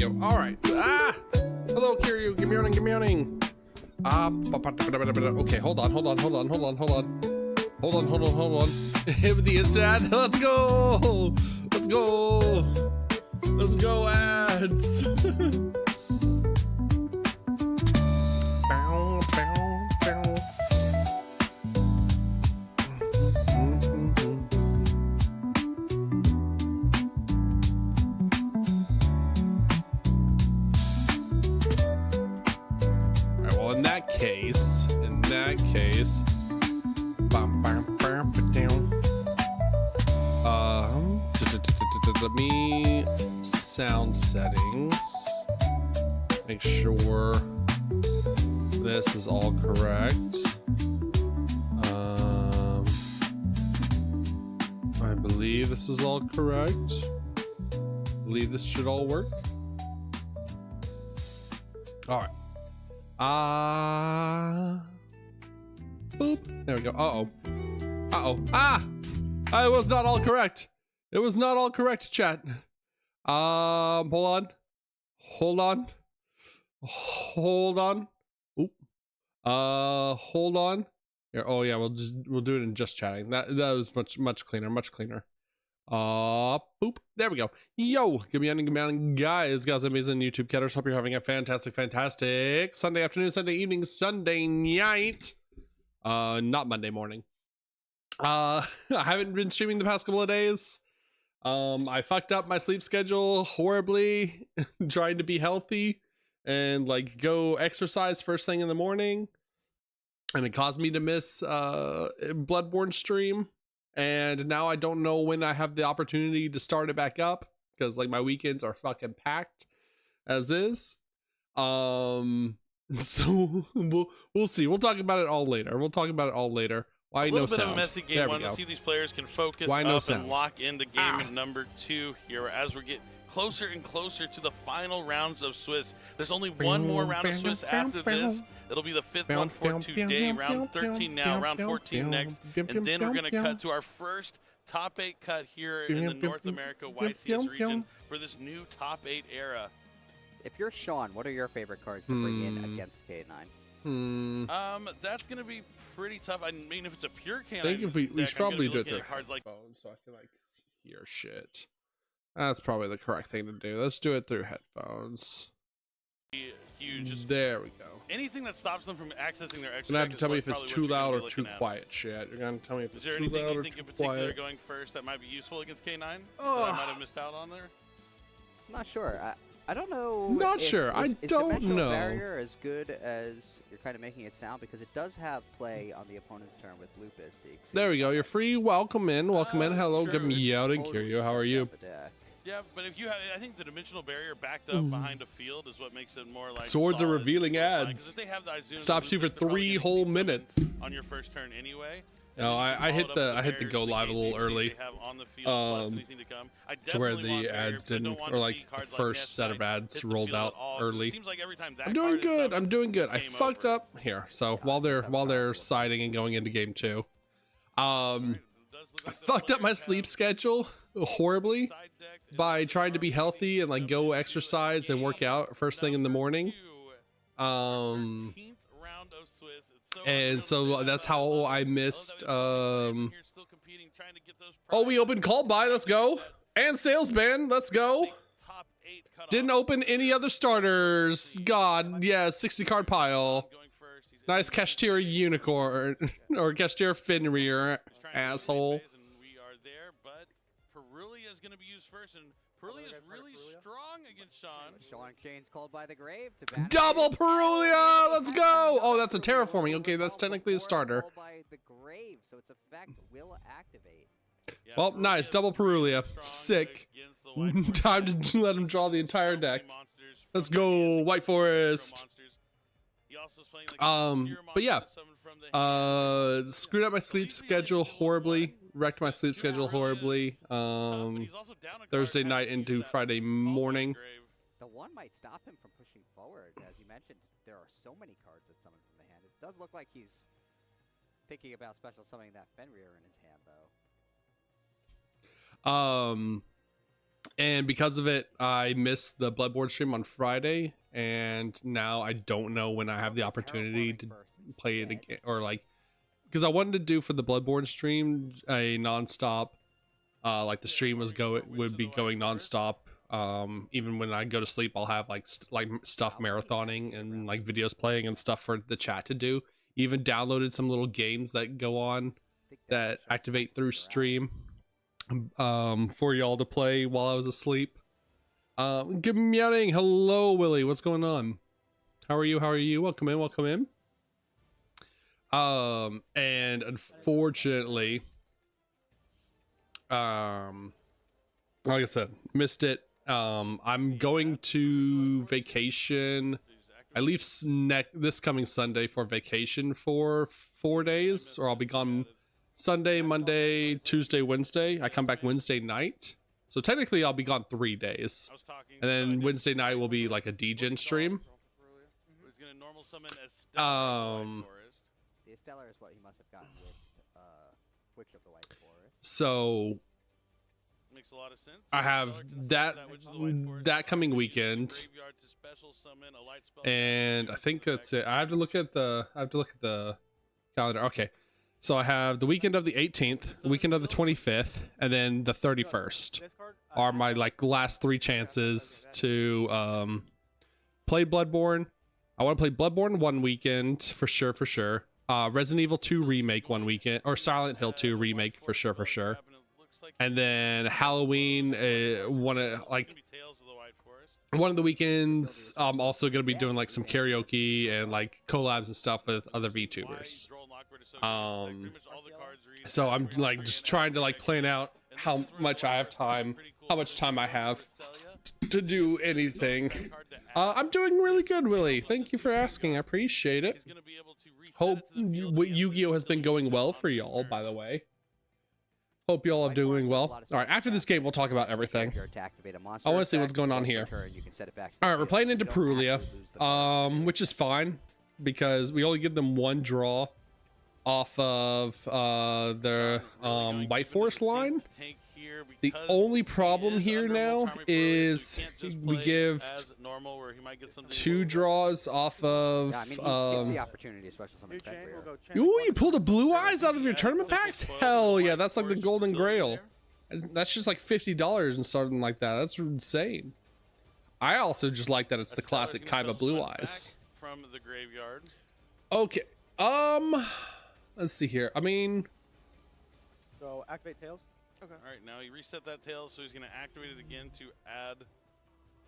go. All right. Ah! Hello, Kiryu. Give me warning. Give me warning. Okay, hold on. Hit with the instant ad. Let's go. Let's go, ads. In that case, let me sound settings, make sure this is all correct. I believe this is all correct. I believe this should all work. All right. Boop. There we go. I was not all correct. It was not all correct, chat. Hold on. Oop. Hold on. Here. Oh yeah, we'll do it in just chatting. That was much cleaner. Boop. There we go. Yo, good morning, guys, amazing YouTube catters. Hope you're having a fantastic Sunday afternoon, Sunday evening, Sunday night. Not Monday morning. I haven't been streaming the past couple of days. I fucked up my sleep schedule horribly, trying to be healthy and like go exercise first thing in the morning, and it caused me to miss Bloodborne stream. And now I don't know when I have the opportunity to start it back up, because like my weekends are fucking packed as is. So we'll see. We'll talk about it all later. Why no sound? A little bit of a messy game one. Let's see if these players can focus up and lock into game number 2 here as we get closer and closer to the final rounds of Swiss. There's only one more round of Swiss after this. It'll be the 5th one for today. Round 13 now, round 14 next. And then we're going to cut to our first top 8 cut here in the North America YCS region for this new top 8 era. If you're Sean, what are your favorite cards to bring in against K9? That's going to be pretty tough. I mean, if it's a pure K9 I think if we should probably do it through headphones so I can like hear shit. That's probably the correct thing to do. Let's do it through headphones. Huge. There we go. Anything that stops them from accessing their extra. You're gonna have to tell me if it's too loud or too quiet, shit. You're gonna tell me if it's too loud or too quiet. Is there anything you think in particular going first that might be useful against K9 that I might have missed out on there? I'm not sure. I don't know. Not sure. I don't know. Barrier as good as you're kind of making it sound, because it does have play on the opponent's turn with Lupus. There we go. You're free. Welcome in. Hello. Give me out and Kiryu. How are you? Yeah, but if you have, I think the dimensional barrier backed up behind a field is what makes it more like swords are revealing ads. Stops you for 3 whole minutes on your first turn anyway. No, I hit the go live a little early, to where the ads didn't, or like the first set of ads rolled out early. I'm doing good. I fucked up here. So while they're siding and going into game 2, I fucked up my sleep schedule horribly by trying to be healthy and like go exercise and work out first thing in the morning. And so that's how I missed we opened call by, let's go, and sales ban, let's go. Didn't open any other starters. God, yeah, 60 card pile. Nice Cashier Unicorn or Cashier Fenrir, asshole. Is going to be used first, and Perulia is really strong against Sean. Sean Chain's called by the grave to double Perulia. Let's go. Oh, that's a terraforming. Okay, that's technically a starter. By the grave, so its effect will activate. Yeah, well, nice double Perulia. Sick. Time to let him draw the entire deck. Let's go, White Forest. But yeah, screwed up my sleep schedule horribly. Wrecked my sleep schedule horribly. Thursday night into Friday morning. The one might stop him from pushing forward. As you mentioned, there are so many cards that summon from the hand. It does look like he's thinking about special summoning that Fenrir in his hand, though. And because of it, I missed the Bloodborne stream on Friday, and now I don't know when I have the opportunity to play it again, or like, because I wanted to do for the Bloodborne stream a nonstop, like the stream would be going nonstop. Even when I go to sleep, I'll have like stuff marathoning and like videos playing and stuff for the chat to do. Even downloaded some little games that go on that activate through stream for y'all to play while I was asleep. Good morning. Hello, Willie. What's going on? How are you? How are you? Welcome in. Welcome in. And unfortunately, like I said, missed it. I'm going to vacation. I leave this coming Sunday for vacation for 4 days, or I'll be gone Sunday, Monday, Tuesday, Wednesday. I come back Wednesday night. So technically I'll be gone 3 days. And then Wednesday night will be like a DGen stream. The Stellar is what he must have gotten with Witch of the White Forest. So makes a lot of sense. I have that coming weekend, and I think that's it. I have to look at the calendar. Okay, so I have the weekend of the 18th, the weekend of the 25th, and then the 31st are my like last 3 chances to play Bloodborne. I want to play Bloodborne one weekend for sure. Resident Evil 2 remake one weekend, or Silent Hill 2 remake for sure. And then Halloween, one of the weekends, I'm also gonna be doing like some karaoke and like collabs and stuff with other VTubers. So I'm like just trying to like plan out how much I have time, how much time I have to do anything. I'm doing really good, Willie. Thank you for asking. I appreciate it. Hope Yu-Gi-Oh has been going well for y'all, by the way. Hope y'all are doing well. All right, after this game, we'll talk about everything. I want to see what's going on here. All right, we're playing into Perulia, which is fine because we only give them 1 draw off of their White Forest line. The only problem here now is we give 2 draws off of. Ooh, you pulled a Blue Eyes out of your tournament packs? Hell yeah, that's like the Golden Grail. That's just like $50 and something like that. That's insane. I also just like that it's the classic Kaiba Blue Eyes. From the graveyard. Okay. Let's see here. I mean, so activate Tails. Okay. All right, now he reset that tail, so he's going to activate it again to add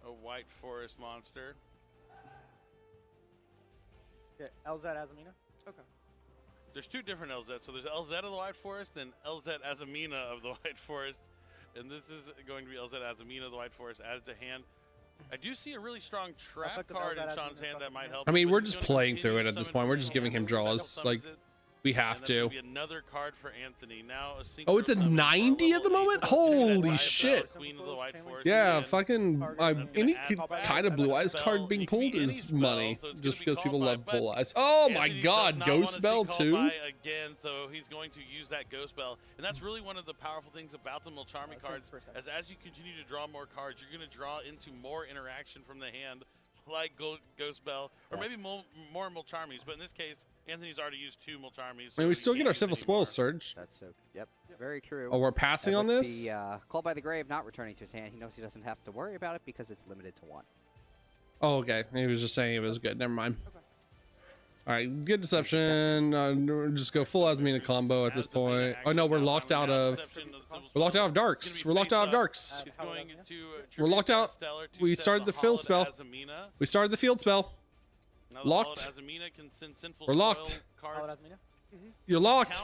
a White Forest monster. Okay, LZ Azamina. Okay. There's 2 different LZ. So there's LZ of the White Forest and LZ Azamina of the White Forest. And this is going to be LZ Azamina of the White Forest added to hand. I do see a really strong trap card in Sean's hand that might help. I mean, we're just playing through it at this point. We're just giving him draws. Like, we have to. Be another card for Anthony. Now oh, it's a 90 at the moment? Holy shit. Yeah, fucking any kind of Blue Eyes card being pulled is money. Just because people love Blue Eyes. Oh my god, Ghost Bell too? Again, so he's going to use that Ghost Bell. And that's really one of the powerful things about the Mulcharmy cards. As you continue to draw more cards, you're going to draw into more interaction from the hand, like Ghost Bell, or maybe more Mulcharmies. But in this case, Anthony's already used 2 Mulcharmies. I mean, we still get our Civil Spoils, Surge. That's so, yep, very true. Oh, we're passing on this? The Called by the Grave not returning to his hand, he knows he doesn't have to worry about it because it's limited to 1. Oh, okay. He was just saying it was good. Never mind. Okay. All right, good deception. Just go full Asmina combo at this point. Oh no, we're locked out of. We're locked out of darks. We're locked out of darks. We're locked out. We started the field spell. We started the field spell. Locked. We're locked. You're locked.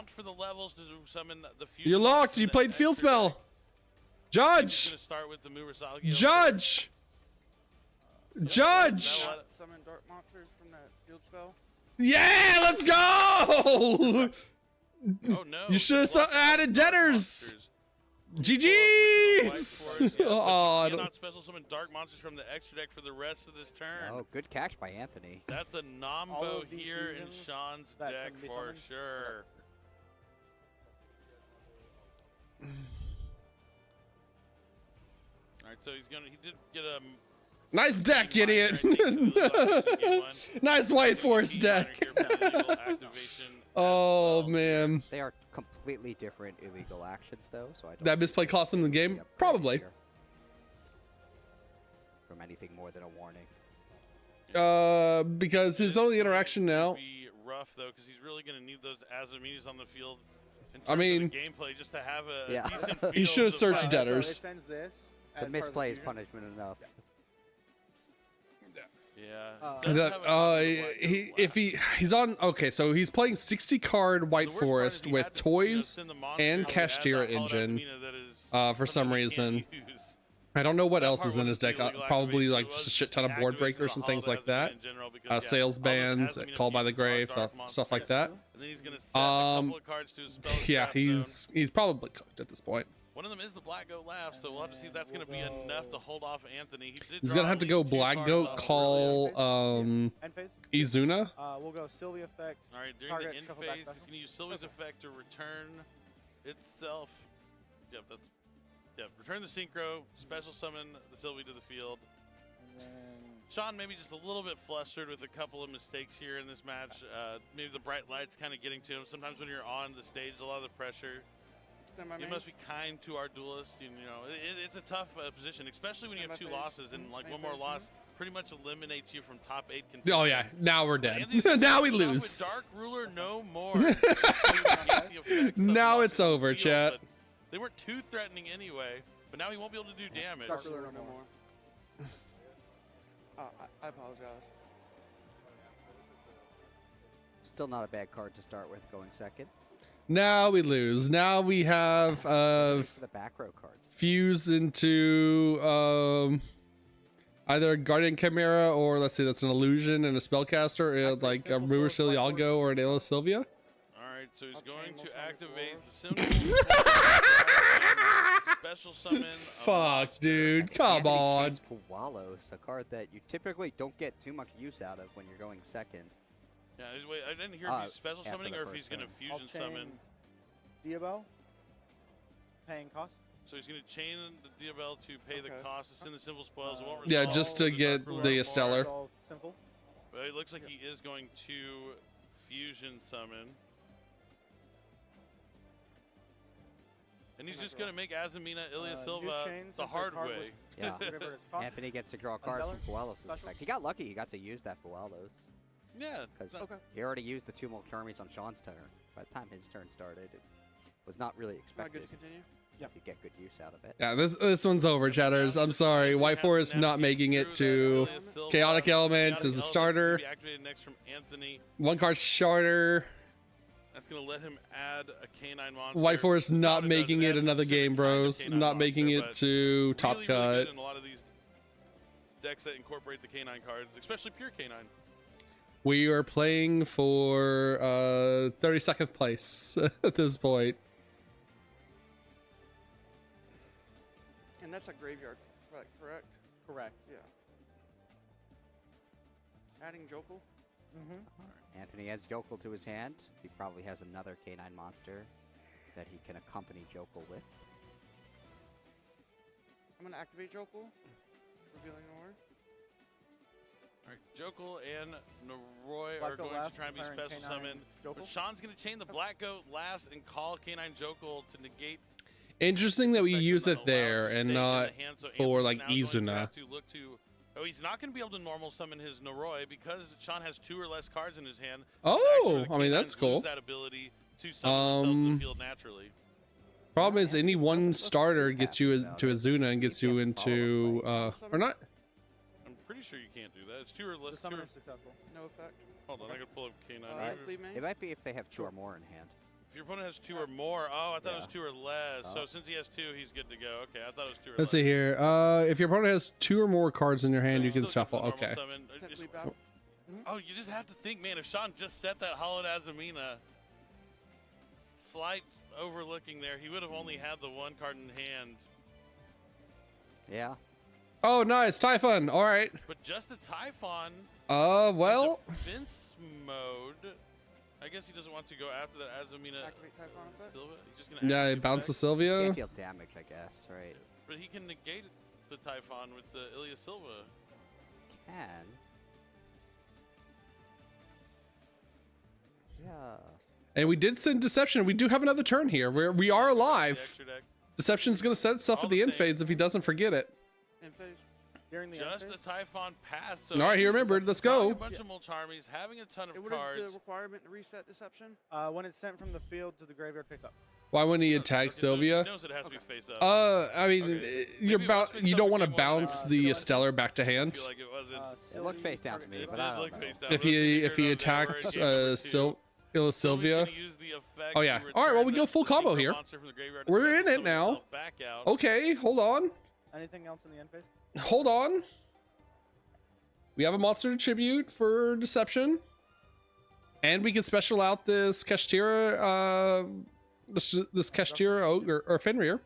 You're locked. You played field spell. Judge. Judge. Judge. Summon dark monsters from that field spell. Yeah, let's go. Oh no. You should have added debtors. GG's! Oh, cannot special summon dark monsters from the extra deck for the rest of this turn. Oh, good catch by Anthony. That's a Nombo here in Sean's deck for sure. All right, so he did get a Nice deck, idiot. Nice White Force deck. Oh man. They are completely different illegal actions, though. So I don't. That misplay cost him the game? Probably. From anything more than a warning. Because his only interaction now. Be rough though, because he's really going to need those Azaminis on the field. I mean, of the gameplay just to have a decent field. He should have searched fight. debtors. So it sends this The as misplay is part of the punishment enough. He's on. Okay, so he's playing 60 card White Forest with toys and Kashtira engine. For some reason, I don't know what else is in his deck. Probably like just a shit ton of board breakers and things like that. Sales bands, Call by the Grave, stuff like that. Yeah, he's probably cooked at this point. One of them is the Black Goat Laugh, so we'll have to see if that's going to be enough to hold off Anthony. He's going to have to go Black Goat, call Izuna. We'll go Sylvia effect. All right, during the end phase, he's going to use Sylvia's effect to return itself. Yep, return the Synchro, special summon the Sylvie to the field. And then Sean maybe just a little bit flustered with a couple of mistakes here in this match. Maybe the bright lights kind of getting to him. Sometimes when you're on the stage, a lot of the pressure. You must be kind to our duelist. You know, it's a tough position, especially when you have 2 losses, and like one more loss pretty much eliminates you from top 8 contention. Oh yeah, now we're dead. Now we lose. Dark Ruler, no more. Now it's over, chat. They weren't too threatening anyway, but now he won't be able to do damage. Dark Ruler, no more. I apologize. Still not a bad card to start with, going second. Now we lose. Now we have For the back row cards. fuse into either a Guardian Chimera or let's say that's an illusion and a spellcaster, like a Ruler Siliago or an Ayla Sylvia. Alright, so he's going to activate the symbol. Special summon. Fuck, dude. Come on. Pualos, a card that you typically don't get too much use out of when you're going second. Yeah, wait, I didn't hear if he's special summoning or if he's going to fusion summon. Diabel, paying cost. So he's going to chain the Diabel to pay the cost to send the symbol spoils. It won't Yeah, resolve just to get the Stellar. Simple. But it looks like he is going to fusion summon. And he's just going to make Azamina Ilya Silva the hard way. Yeah. Anthony gets to draw a card from Pualos' effect. He got lucky he got to use that Pualos. Yeah. Because he already used the 2 Molcharmies on Sean's turn. By the time his turn started, it was not really expected. Good to continue? Yeah. You get good use out of it. Yeah, this one's over, chatters. I'm sorry. White Forest not making it to Chaotic Elements as a starter. Next from Anthony. 1 card starter. That's going to let him add a Canine monster. White Forest not making it another game, bros. Not making it to top cut. Really good in a lot of these decks that incorporate the Canine cards, especially pure Canine. We are playing for 32nd place at this point. And that's a graveyard, correct? Correct. Yeah. Adding Jokul. Anthony has Jokul to his hand. He probably has another Canine monster that he can accompany Jokul with. I'm going to activate Jokul. Revealing an order. Alright, Jokul and Noroi are going to try and be special summon. But Sean's going to chain the Black Goat last and call Canine Jokul to negate. Interesting that we use it there and not for like Izuna. Oh, he's not going to be able to normal summon his Noroi because Sean has 2 or less cards in his hand. Oh, I mean that's cool. That ability to summon themselves to the field naturally. Problem is, any one starter gets you to Izuna and gets you into or not. I'm pretty sure you can't do that. It's 2 or less. The summon is successful. No effect. Hold on, I gotta pull up K9. It might be if they have 2 or more in hand. If your opponent has 2 or more, oh, I thought it was 2 or less. So since he has 2, he's good to go. Okay, I thought it was 2 or less. Let's see here. If your opponent has 2 or more cards in your hand, you can shuffle. Okay. Oh, you just have to think, man. If Sean just set that Hollowed Azamina, slight overlooking there, he would have only had the 1 card in hand. Yeah. Oh, nice. Typhon. All right. But just a Typhon. Well. Defense mode. I guess he doesn't want to go after that Azamina. Activate Typhon effect? Silva. He's just gonna Yeah, he bounced the Sylvia. Can't deal damage, I guess, right? But he can negate it. the Typhon with the Ilya Silva. Can. Yeah. And we did send Deception. We do have another turn here where we are The alive. extra deck. Deception's going to set itself All at the the end same. phase if he doesn't forget it. In phase. During the Just end a phase? Typhon pass. So All right, he remembered. Let's go. A bunch of Mulcharmies, having a ton of What is cards. the requirement to reset Deception? When it's sent from the field to the graveyard face up. Why wouldn't he attack He Sylvia? knows it has to be face up. I mean, Okay. you're Maybe it about was face you up don't in want to game one, bounce then. the Stellar back to I hand. feel like it wasn't. It looked face down to me, It but did I look don't know. face down. If Those he figures if he over there were in attacks game number two. Illa Sylvia's Sylvia. gonna use the effect Oh, to yeah. All right, well, we return go full the combo synchro here. monster from the graveyard to We're special in it summon now. himself back out. Okay, hold on. Anything else in the end phase? Hold on. We have a monster to tribute for Deception. And we can special out this Kashtira, this Kashtira Ogre, or Fenrir.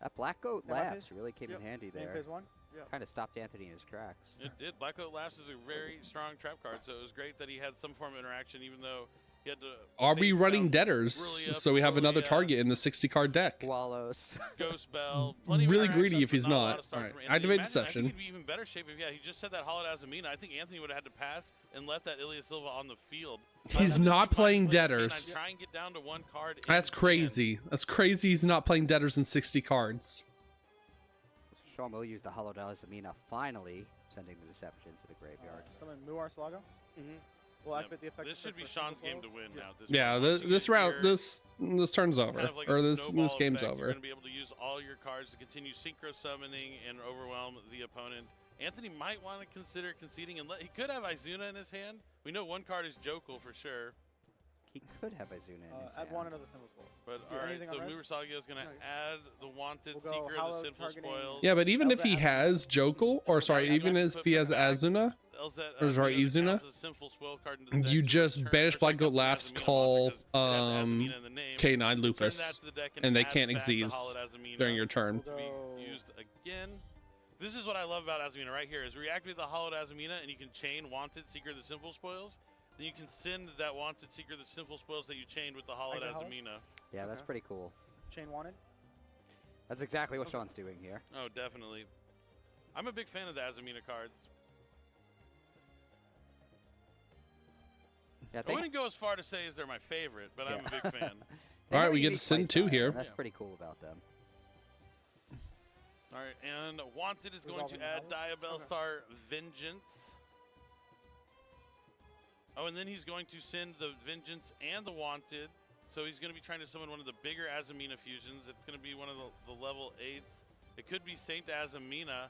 That Black Goat Is that my Labs phase? really came in Yep. handy Main there. phase 1? Kind of stopped Anthony in his tracks. It did. Black Oak Laughs is a very strong trap card, so it was great that he had some form of interaction, even though he had to. Are we face running down debtors? Brillia, So we have another Brillia, target in the 60 card deck. Wallows. Ghost Bell. Plenty of Really interactions, greedy if but he's not a lot not. of starts Alright, from Anthony. activate Imagine, Deception. I think he'd be even better shape if he just said that Hollowed Azamina. I think Anthony would have had to pass and left that Ilya Silva on the field. He's I'd not keep playing my plays debtors. and I'd try and get down to one card in That's hand. crazy. That's crazy. He's not playing debtors in 60 cards. Sean will use the Hollow Amina finally, sending the Deception to the graveyard. Summon Muar Slago. Mm-hmm. We'll Yep. activate the effect. This should be for Sean's single game to swallows. win now. At this Yeah, point. this, Once you this get round, here, this turn's it's over, kind of like or a this snowball game's effect. over. You're going to be able to use all your cards to continue synchro summoning and overwhelm the opponent. Anthony might want to consider conceding, and he could have Izuna in his hand. We know one card is Jokul for sure. He could have Izuna in his Add hand. one another single spoil. But Do all right, anything so on res? Mursagio is going to No, add the Wanted We'll go Seeker, the Hallowed Sinful targeting- Spoils. Yeah, but even if Elza he has- has Jokul, or sorry, Yeah, even you if put he from has the back. Azuna, Elza, or sorry, counts Izuna, as a Sinful Spoil card into the deck you to just return- banish or Black sorry, Goat counts as Laughs, Azamina monster call 'cause it has Azamina in the name. K9 Return that Lupus, to the deck and they add can't back the exease Hollowed Azamina during your turn. to be used again. This is what I love about Azamina right here, is reactivate the Hollowed Azamina, and you can chain Wanted Seeker the Sinful Spoils. Then you can send that Wanted Seeker the Sinful Spoils that you chained with the Hollowed can Hollow? Azamina. Yeah, that's Okay. pretty cool. Chain wanted. That's exactly what Sean's doing here. Oh, definitely. I'm a big fan of the Azamina cards. Yeah, I wouldn't go as far to say as they're my favorite, but I'm a big fan. they All right, have a we get to unique send playstyle, two here. and That's Yeah. pretty cool about them. All right, and Wanted is going Resolving to the add Hollow? Diabellstar Vengeance. Oh, and then he's going to send the Vengeance and the Wanted. So he's going to be trying to summon one of the bigger Azamina fusions. It's going to be one of the level 8s. It could be Saint Azamina.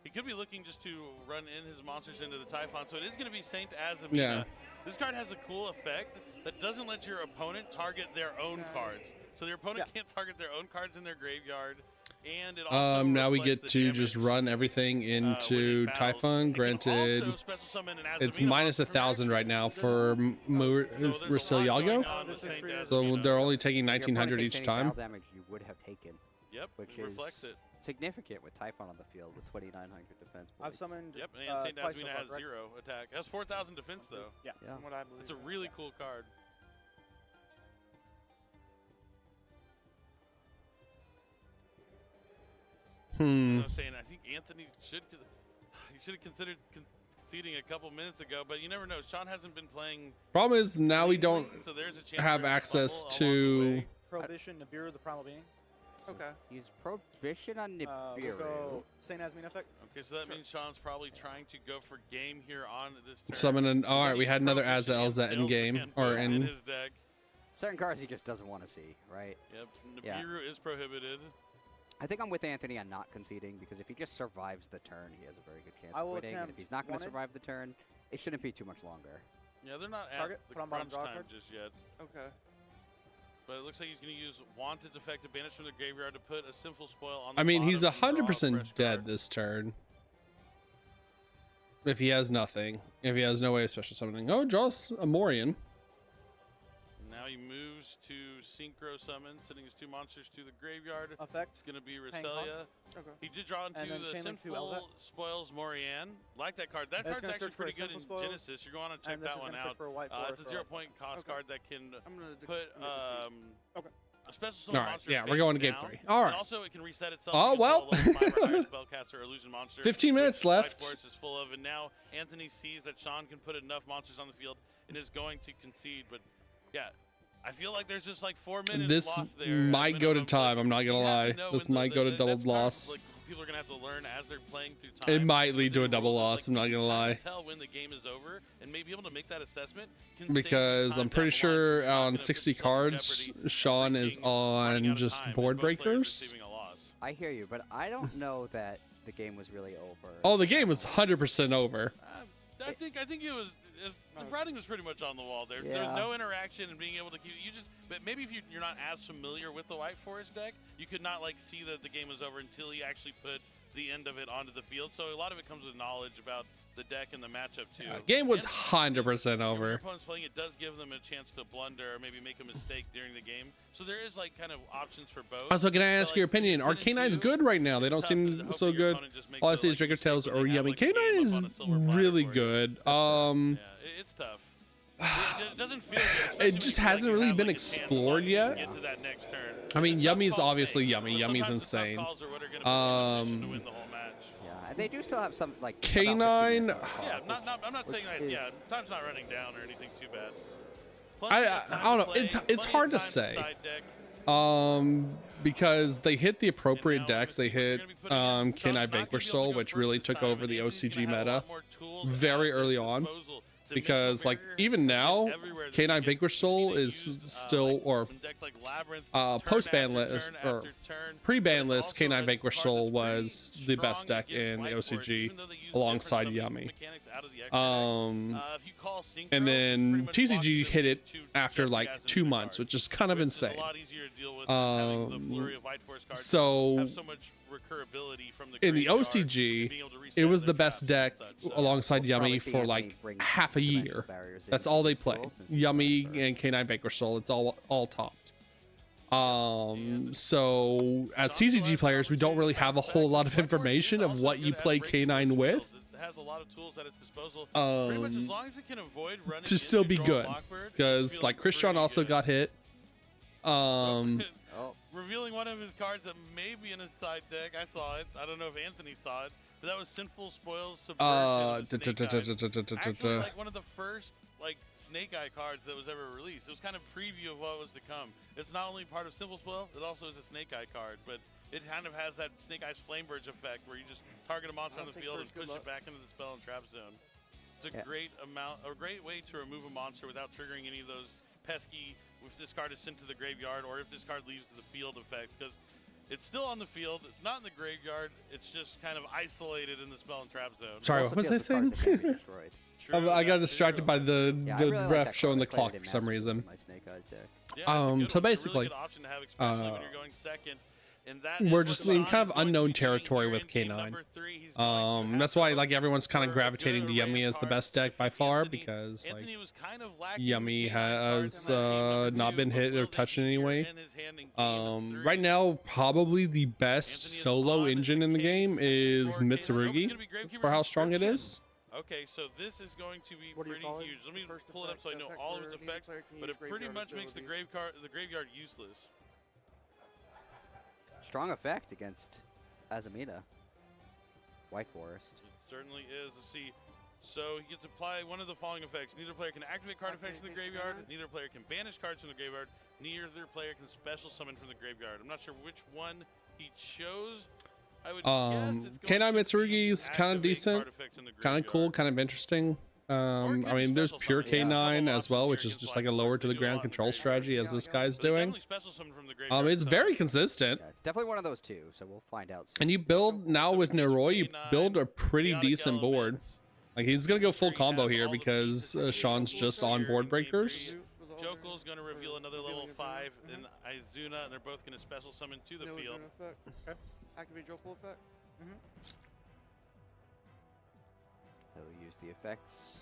He could be looking just to run in his monsters into the Typhon. So it is going to be Saint Azamina. Yeah. This card has a cool effect that doesn't let your opponent target their own cards. So your opponent can't target their own cards in their graveyard. And it also Now we reflects get the to damage, just run everything when into it battles. Typhon. It can Granted, also special summon an it's Azamina minus monster from 1,000 your right now for So there's a lot going Yugioh. on with Saint So Azamina. they're only taking Your opponent 1900 takes each any time. battle damage you would have taken, Yep, which it reflects is it. significant with Typhon on the field with 2,900 defense I've points. summoned. Yep, and Saint twice so Azamina far, has correct? 0 attack. It has 4,000 defense though. Yeah. Yeah. From what I believe. It's a really cool card. Hmm. I was saying, I think Anthony should have considered conceding a couple minutes ago, but you never know. Sean hasn't been playing. Problem is now we don't cleanly, so there's a chance have there's a access fumble along the to. way. Prohibition, Nibiru, the Primal Being. Okay. Use Prohibition on We'll Nibiru. go Saint Asmina effect. Okay, so that means Sean's probably trying to go for game here on this turn. Summon an. All right, we had another Prohibition Azael's in game himself or in in. his deck. Certain cards he just doesn't want to see, right? Yep, Yeah. Nibiru is prohibited. I think I'm with Anthony on not conceding because if he just survives the turn, he has a very good chance I of will winning. And if attempt he's not going to Wanted. survive the turn, it shouldn't be too much longer. Yeah, they're not Target, at the put on bottom crunch draw time card. just yet. Okay. But it looks like he's going to use Wanted's effect to banish from the graveyard to put a Sinful Spoil on the I mean, he's bottom and draw a 100% fresh dead card. this turn. If he has nothing, if he has no way of special summoning. Oh, draws a Morian. Now he moves to Synchro Summon, sending his 2 monsters to the graveyard. Effect. It's going to be Hang Reselia. Okay. He did draw into And then the chain link to Sinful Elza. Spoils Morian. Like that card. That And it's card's gonna actually search for a pretty good in Sinful Spoils, Genesis. You're going to check and this that is one gonna search out. for a white It's a forest or 0-point cost Okay. card that can I'm gonna put commit defeat. special summon All right, monster yeah, we're face going to game down, 3. All right. And also, it can reset itself. Oh, to well. a level 5 or higher spellcaster or illusion monster. 15 minutes which left. White Forest is full of, and now Anthony sees that Sean can put enough monsters on the field and is going to concede. But yeah, I feel like there's just like 4 minutes This lost there. might go to time. I'm not gonna You have lie. to know This when might go to double that's part of, loss. like, people are gonna have to learn as they're playing through time. It might lead to a Within the double rules, loss. it's I'm not like, gonna you lie. can't tell when the game is over and maybe able to make that assessment can save you Because time I'm down pretty the line. sure You're not on gonna put 60 yourself in cards, jeopardy of Sean is freaking running out on of just time, board and both players are breakers. receiving a loss. I hear you, but I don't know that the game was really over. Oh, the game was 100% over. I think it was. The writing was pretty much on the wall there. There was Yeah. no interaction and being able to keep you just. But maybe if you're not as familiar with the White Forest deck, you could not like see that the game was over until you actually put the end of it onto the field. So a lot of it comes with knowledge about the deck and the matchup too. Game was And 100% when your over. opponent's playing, it does give them a chance to blunder or maybe make a mistake during the game. So there is like kind of options for both. Also, can I ask But, your like, opinion? Are 10 and K9's 2, good right now? They it's don't tough to seem hope so that your good. opponent just makes All I a, see is like, Draco mistake Tails and or they have, Yummy. like, the game K9 up is on a silver platter really for you. good. Yeah, it's tough. It doesn't feel good. especially It when just you feel like hasn't you really have, been like, a chance as long explored as you can yet. get to that next turn. I mean, It's a tough Yummy's call to obviously make, Yummy. but Yummy's sometimes the tough insane. calls are what are gonna put you in position to win the whole match. Yeah, and they do still have some like about 15 K9 minutes on the Yeah, clock, I'm not saying that. is- Yeah, time's not running down or anything too bad. I don't know. It's hard to say. Because they hit the appropriate decks. They hit K9 Vanquish Soul, which really took over the OCG meta very early on. Because like even now, K9 Vanquish Soul is still, or post ban list or pre-ban list, K9 Vanquish Soul was the best deck in the OCG alongside Yummy. And then TCG hit it after like 2 months, which is kind of insane. So in the OCG, it was the best deck alongside Yummy for like half a year. That's all they play. Yummy and K9 Vanquish Soul. It's all topped. So as TCG players, we don't really have a whole lot of information of what you play K9 with. Has a lot of tools at its disposal. Pretty much as long as it can avoid running to still be into good, Draw Blackbird, because it's like feeling Christian pretty also good. got hit. Revealing one of his cards that may be in his side deck. I saw it. I don't know if Anthony saw it, but that was Sinful Spoils Subversion. Actually, like one of the first like Snake Eye cards that was ever released. It was kind of preview of what was to come. It's not only part of Sinful Spoil, it also is a Snake Eye card, but it kind of has that Snake Eye's Flameburge effect where you just target a monster on the field and push it back into the spell and trap zone. It's a great way to remove a monster without triggering any of those pesky, if this card is sent to the graveyard or if this card leaves to the field effects, because it's still on the field, it's not in the graveyard, it's just kind of isolated in the spell and trap zone. Sorry, what was I saying? I got distracted by the ref showing the clock for some reason. So basically, really good option to have, especially when you're going second. And that we're is just what in Sean kind is of going to unknown be doing territory here with in game K9. number 3. He's going to have That's why to like everyone's kind of for a gravitating to good Yummy array of as the cards best deck by defeat far, Anthony. because like Anthony was kind of lacking Yummy with game cards has in that game number not 2, been but hit will or they touched be in any here way. in his hand in game number 3? Right now, probably the best Anthony is solo on engine in the case game is for K9. Mitsurugi, It's gonna be Gravekeeper's for how strong it Inscription. is. Okay, so this is going to be What do you pretty call it? huge. Let me First pull it up effect, so I know effect all of where its neither effects, player can but use it pretty graveyard much makes the abilities. graveyard useless. Strong effect against Azamina. White Forest. It certainly is. Let's see. So he gets to apply one of the following effects. Neither player can activate card effects in the graveyard. Neither player can banish cards from the graveyard. Neither player can special summon from the graveyard. I'm not sure which one he chose. I would guess it's going K9 to be Mitsurugi is kind of activate decent, card effects in the kind of cool, graveyard. kind of interesting. I mean, there's pure K9 as well, which is just like a lower to the ground control strategy, as this guy's But they doing. definitely special summon from the graveyard, It's so- very consistent. Yeah, it's definitely one of those two, so we'll find out soon. And you build now with Neroi, you build a pretty Chaotic decent board. Elements. Like he's gonna go full Sure he combo has here all the because pieces to Sean's do. just on board breakers. Jokel's going to reveal another level 5 in Izuna, and they're both going to special summon to the field. Okay. Activate Jokel effect. He'll use the effects.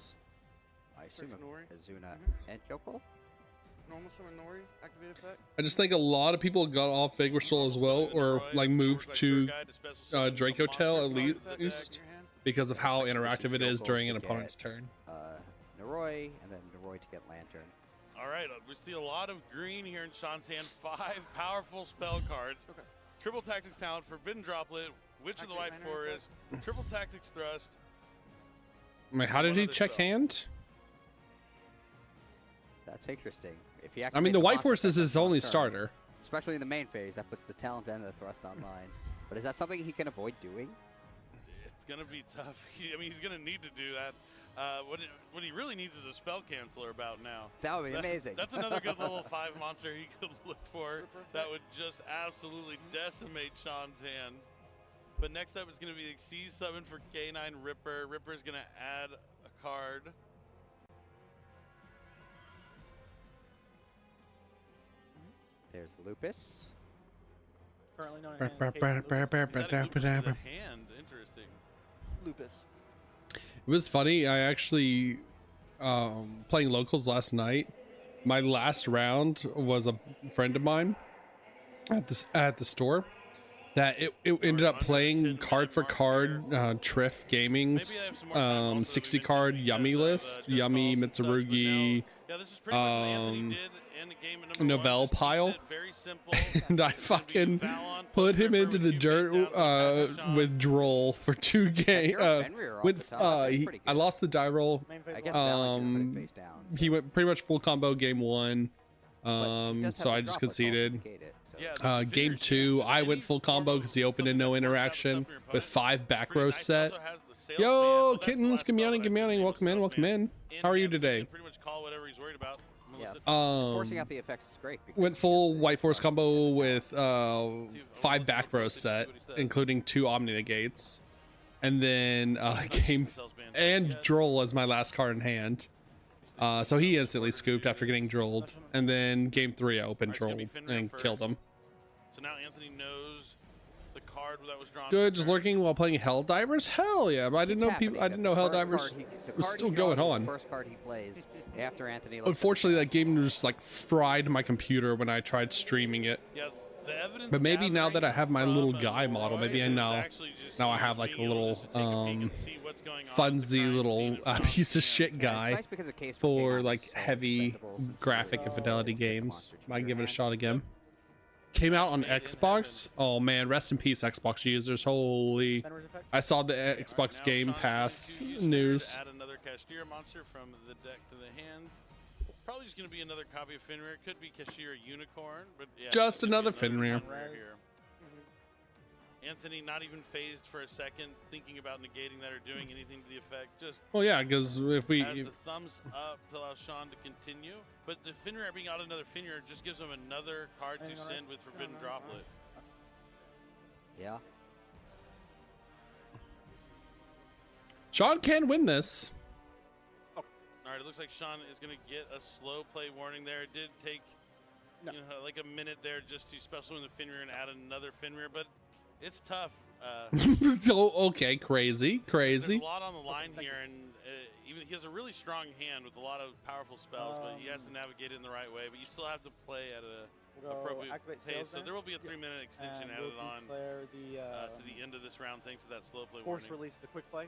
I assume of Nori. Azuna and Jokel. Normal summon Nori. Activate effect. I just think a lot of people got off Vanquish Soul as well, or like moved to Draco Tail at least because of how interactive it is during an opponent's turn. Neroi, and then Neroi to get Lantern. All right, we see a lot of green here in Sean's hand. 5 powerful spell cards. Okay. Triple Tactics Talent, Forbidden Droplet, Witch of the White Activate minor Forest, Triple Tactics Thrust. Wait, how did One he other check spell. hand? That's interesting. If he I mean, the activates a White monster Force is effect his on only turn, starter. especially in the main phase, that puts the talent and the thrust online. But is that something he can avoid doing? It's going to be tough. I mean, he's going to need to do that. What he really needs is a spell canceller about now. That would be amazing. That's another good level 5 monster he could look for that would just absolutely decimate Sean's hand. But next up is going to be the Xyz summon for K9 Ripper. Ripper is going to add a card. There's Lupus. Currently known Brr, as brr, brr, brr, brr, Is that brr, a Lupus to brr, the brr. hand? Interesting. Lupus. It was funny. I actually playing locals last night. My last round was a friend of mine at the store that it ended up playing card for card Triff Gaming's 60 card Yummy list, Yummy Mitsurugi Yeah, this is pretty much what Anthony did in the game at number Novell 1. Just keeps pile. it very simple. and I It's gonna be fucking Valon put plus him Ripper into with the you dirt face down, Sean. with Droll for 2 games. You're a Fenrir off the top. That's pretty I good. lost the die roll. Main phase I guess one. Valak can put it face down. He went pretty much full combo game 1. But he does So have I the just droplets also to conceded. negate it, so- Yeah, the Game figures, 2, just I any went full form combo of because he opened in something no that forces out the interaction stuff from your with opponent. 5 back Pretty row nice. It set. also has the sales Yo, band. Well, that's the kittens, last spell Gamyani, that I Gamyani, believe welcome was in, sales welcome band. in. How are you hands, he today? can pretty much call whatever he's worried about. Yeah. Melissa. Forcing out the effects is great. because Went he full has the White Force thrust combo and the with talent. 5 back row set, including 2 Omni Negates, and then game and Droll as my last card in hand. So he instantly scooped after getting drolled, and then game 3 I opened Alright, it's gonna Droll be Fenrir and first. killed him. So now Anthony knows the card that was drawn. Good, for just turn. lurking while playing Hell Divers. Hell yeah, but I didn't know Keeps people. I happening. didn't know The Hell first Divers card the was card still he going draws is on. The first card he plays after Anthony. looks at Unfortunately, the that game just like fried my computer when I tried streaming it. Yeah, the evidence But maybe now that I have my gathering little from guy model, maybe I is know. actually just Now I you have like a being able little just to take a peek and see what's going on with the funsy current little scene of Sean's piece of hand. shit Yeah, it's guy nice because the case for K9 like is so heavy expendable since graphic you and fidelity just get the games. monster to Might your give it a hand. shot again. Came out on Xbox. Oh man, rest in peace, Xbox users. Holy, Fenrir's effect. I saw the Alright, Xbox now Game Sean's going Pass to use Fenrir news. to add another Kashtira monster from the deck to the hand. Probably just going to be another copy of Fenrir. It could be Kashtira Unicorn, but yeah. Just it's gonna be another Fenrir. here. Anthony not even phased for a second, thinking about negating that or doing anything to the effect. Just Well, yeah, because if we, has the thumbs up to allow Sean to continue. But the Fenrir being out another Fenrir just gives him another card to Hang on, send with Forbidden no. Droplet. Yeah. Sean can win this. All right, it looks like Sean is going to get a slow play warning there. It did take No. like a minute there just to special in the Fenrir and add another Fenrir, but it's tough. Oh, okay, crazy. There's a lot on the line here, and even he has a really strong hand with a lot of powerful spells, but he has to navigate it in the right way. But you still have to play at a We'll go appropriate activate pace. sales So there will be a 3-minute extension and added we'll on declare the to the end of this round thanks to that slow play force warning. release, the quick play.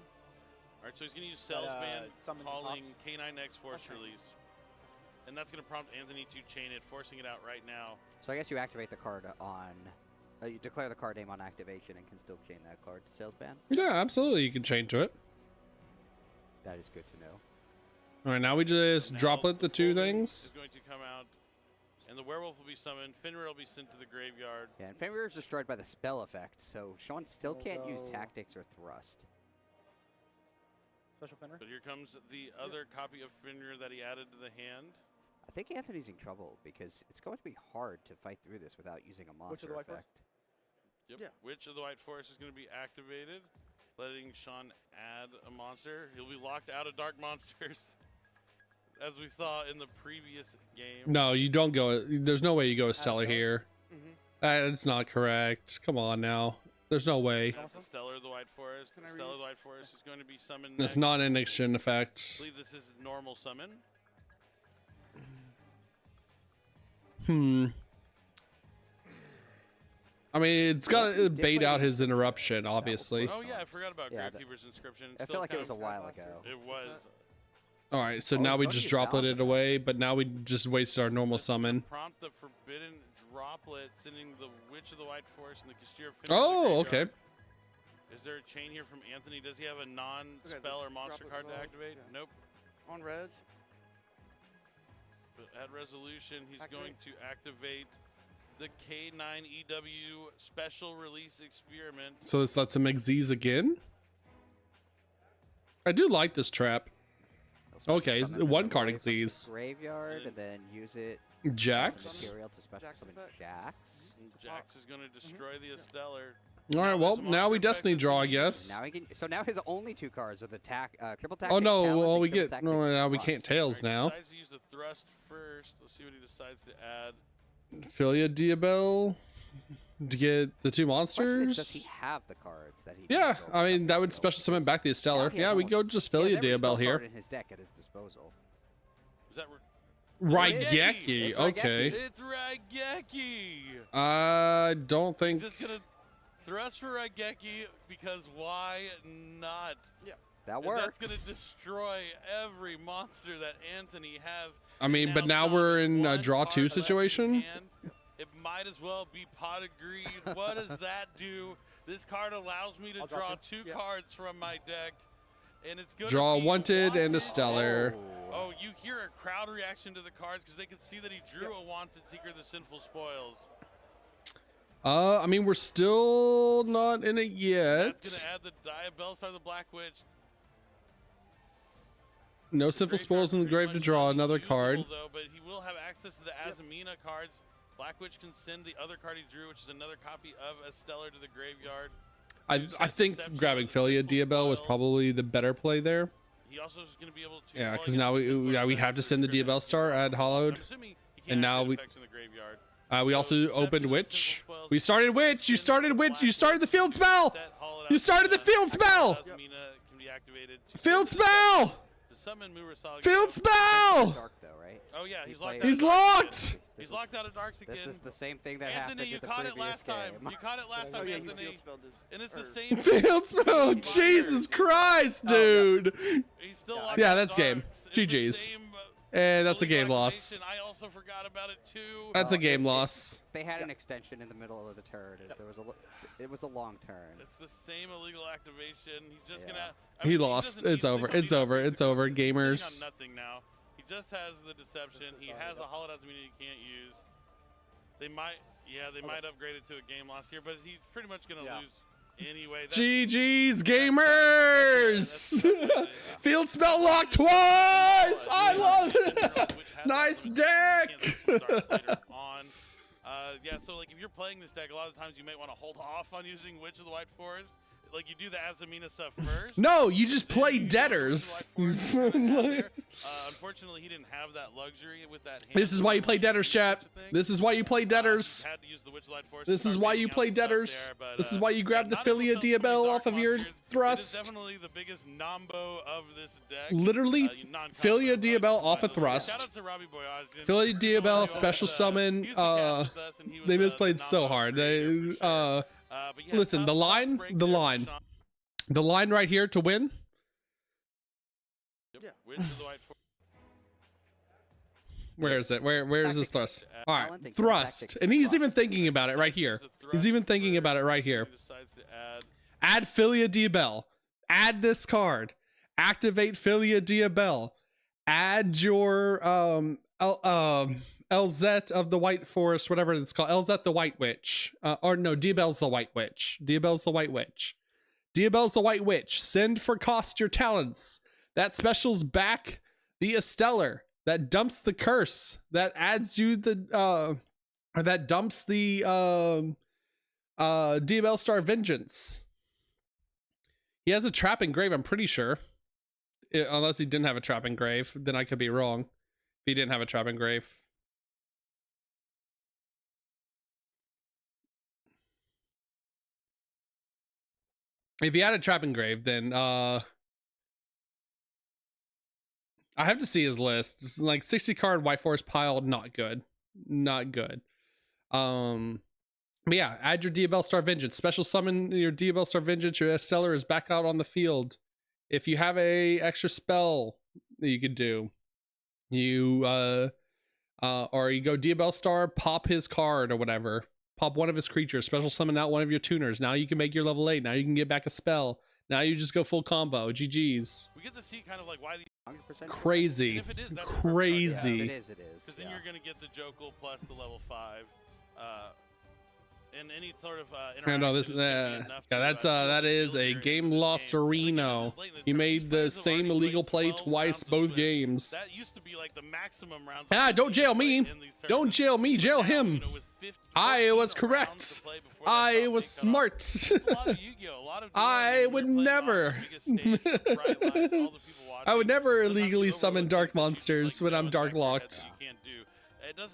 All right, so he's going to use Cells Band, summons and calling pops. K9X force Okay. release. And that's going to prompt Anthony to chain it, forcing it out right now. So I guess you activate the card on. You declare the card name on activation and can still chain that card to sales ban. Yeah, absolutely. You can change to it. That is good to know. All right, now we just Now droplet the 2 full moon things. is going to come out, and the werewolf will be summoned. Fenrir will be sent to the graveyard. Yeah, and Fenrir is destroyed by the spell effect, so Sean still We'll can't use go- tactics or thrust. Special Fenrir. But here comes the other copy of Fenrir that he added to the hand. I think Anthony's in trouble because it's going to be hard to fight through this without using a monster the White Force? effect. Yep. Yeah. Witch of the White Forest is going to be activated, letting Sean add a monster. He'll be locked out of Dark Monsters, as we saw in the previous game. No, you don't go. There's no way you go Stellar Stellar? here. Mm-hmm. That's not correct. Come on now. There's no way. That's the Stellar of the White Forest. Can I Stellar read? of the White Forest is going to be summoned It's next. not an action I effect. believe this is normal summon. I mean, it's got Yeah, to he did bait play out the his inscription. interruption, That was obviously. fun. Oh yeah, I forgot about Yeah, Gravekeeper's Inscription. I Still feel like it was a counts. while last ago. year. It was. All right, so Oh, now he's we going to just use droplet balance it away, but now we just wasted our normal Let's see the summon. Prompt the forbidden droplet, sending the Witch of the White Forest and the Cashier. Oh, okay. Is there a chain here from Anthony? Does he have a non-spell or monster droplet card to resolve, activate? yeah. Nope. On res. But at resolution, he's Activate. going to activate the K9 EW special release experiment. So this lets him make Z's again. I do like this trap. He'll Okay, special summon one them card away from the Xyz. Graveyard and then use it as Jax. material to special Jax summon effect. Jax. And Jax is going to destroy the Stellar. All right, well, now we Destiny draw, I And guess. now he can. So now his only 2 cards are the triple tactics. Oh no, talent, well and we triple get tactics no, now we plus. can't tails Alright, now. Decides to use the thrust first. Let's see what he decides to add. Philia Diabel to get the 2 Question is, does monsters. he have the cards that he? Yeah, needs to I mean overcome that this would build? special summon back the Stellar. he has Yeah, we almost- go just He has Philia every spell Diabel here. card in his deck at his disposal. Is that Raigeki, It's okay. It's Raigeki! I don't He's think. just gonna thrust for Raigeki because why not? That And works. that's gonna destroy every monster that Anthony has. I mean, but now Sean we're with in a one draw card 2 left in situation. hand. It might as well be Pot of Greed. What does that do? This card allows me to I'll drop draw it. 2 Yeah. cards from my deck, and it's gonna Draw be Wanted and a Stellar. Oh, you hear a crowd reaction to the cards because they can see that he drew a Wanted Seeker, the Sinful Spoils. I mean we're still not in it That's yet. gonna add the Diabellstar, the Black Witch. No Sinful Spoils in the grave to draw another card. Though, but he will have access to the Azamina cards. Black Witch can send the other card he drew, which is another copy of a Stellar, to the graveyard. I think grabbing Philia Diabel was probably the better play there. He also is going to be able to. Yeah, well, I because guess now he can we put have to send the effects Diabel Star add hollowed. I'm assuming he can't And now activate we- effects in the graveyard. We So also Deception opened and Witch. Sinful Spoils, We started Witch. You send started Witch. Black You started the field spell. set, Hollowed You Out started the Azamina. field spell. Azamina can be activated to Field send the spell. To summon Murasagi. Field spell. Dark though, right? Oh yeah, he's He locked played- out. He's of Darks locked. again. This He's is- locked out of Darks again. This is the same thing that Anthony, happened you in the caught it previous last time. game. You caught it last Oh time, yeah, you Anthony. field spelled his. And it's the or- same. Field spell. Jesus Christ, dude. He's still Yeah, locked yeah, out that's of game. Darks. It's GG's. the same, And that's a illegal game loss. activation. I also forgot about it too. That's a Well, game it- loss. They had an extension in the middle of the turn. There was it was a long turn. It's the same illegal activation. He's just Yeah. gonna. He he lost. doesn't It's need- over. they don't It's need over. upgrades It's over. because he's sitting on Gamers. nothing now. He just has the deception. He has a hollow immunity he can't use. They might. Yeah, they might upgrade it to a game loss here, but he's pretty much gonna lose anyway. That's- GG's gamers. Field spell lock twice. I love it. Nice deck. Yeah, so like if you're playing this deck, a lot of times you might want to hold off on using Witch of the White Forest. Like you do the Azamina stuff first. No, you just then play you go with debtors. the White Forest and put it out there. Unfortunately, he didn't have that luxury with that hand. This is why you play debtors, chat. This is why you play debtors. Had to use the Witch of the White Forest This to is start why making you out play the stuff debtors. there, but, This is why you grab the not able to Philia sell so many Diabel dark off of your monsters. It is thrust. definitely the biggest nombo of this deck. Literally, you non-combo, Philia right? Diabel off a Shout thrust. out to Robbie Boyazin. Philia He was Diabel the special one summon. he was the cast with us, and he was They the misplayed so nombo hard. creator They for sure. But yeah, listen, the tough line, break the there for line. Sean. The line right here to win. Yep. Witch of the White Forest. Where is it? Where is his Tactics. thrust? All right, Talenting thrust. tactics And he's plus. even thinking about it right here. He's even thinking about it right here. He decides to add Add Philia Diabel. Add this card. Activate Philia Diabel. Add your Elzet of the White Forest, whatever it's called. Elzet the White Witch. Or no, Diabel's the White Witch. Diabel's the White Witch. Diabel's the White Witch. Send for cost your talents. That specials back the Esteller. That dumps the curse. That adds you the or that dumps the Diabel Star Vengeance. He has a trap engrave, I'm pretty sure. Unless he didn't have a trap engrave, then I could be wrong. If he didn't have a trap engrave. If he had a trap engrave, then I have to see his list. It's like 60 card White Forest pile, not good. Not good. But yeah, add your Diabel Star Vengeance. Special summon your Diabel Star Vengeance. Your Esteller is back out on the field. If you have a extra spell, that you could do. You or you go Diabell Star, pop his card or whatever. Pop one of his creatures, special summon out one of your tuners. Now you can make your level 8. Now you can get back a spell. Now you just go full combo. GG's. We get to see kind of like why the 100%. Crazy. And if it is, that's Crazy. Yeah, if it is, it is. because then you're gonna get the Jokel plus the level 5. And any sort of I know this. interaction is gonna be enough Yeah, to, that's seal that the is deal a here game in this loss game. And again, Sereno. this is late in the He tournament. made These the players have same already illegal played play 12 twice rounds of both Swiss. games. That used to be like the maximum rounds. Ah, don't jail me. In these Don't tournaments. jail me. Jail Now, him. you know, with 50 I 14 was rounds to correct. play before that I top was 8 cutoff. smart. That's a lot of Yu-Gi-Oh! A lot of I doing, would you're playing never. on the biggest stage, bright lights, all the people I would watching. never Sometimes illegally you summon overlook dark things that you just, monsters like, when know I'm in the back dark of your head locked. that you can't do.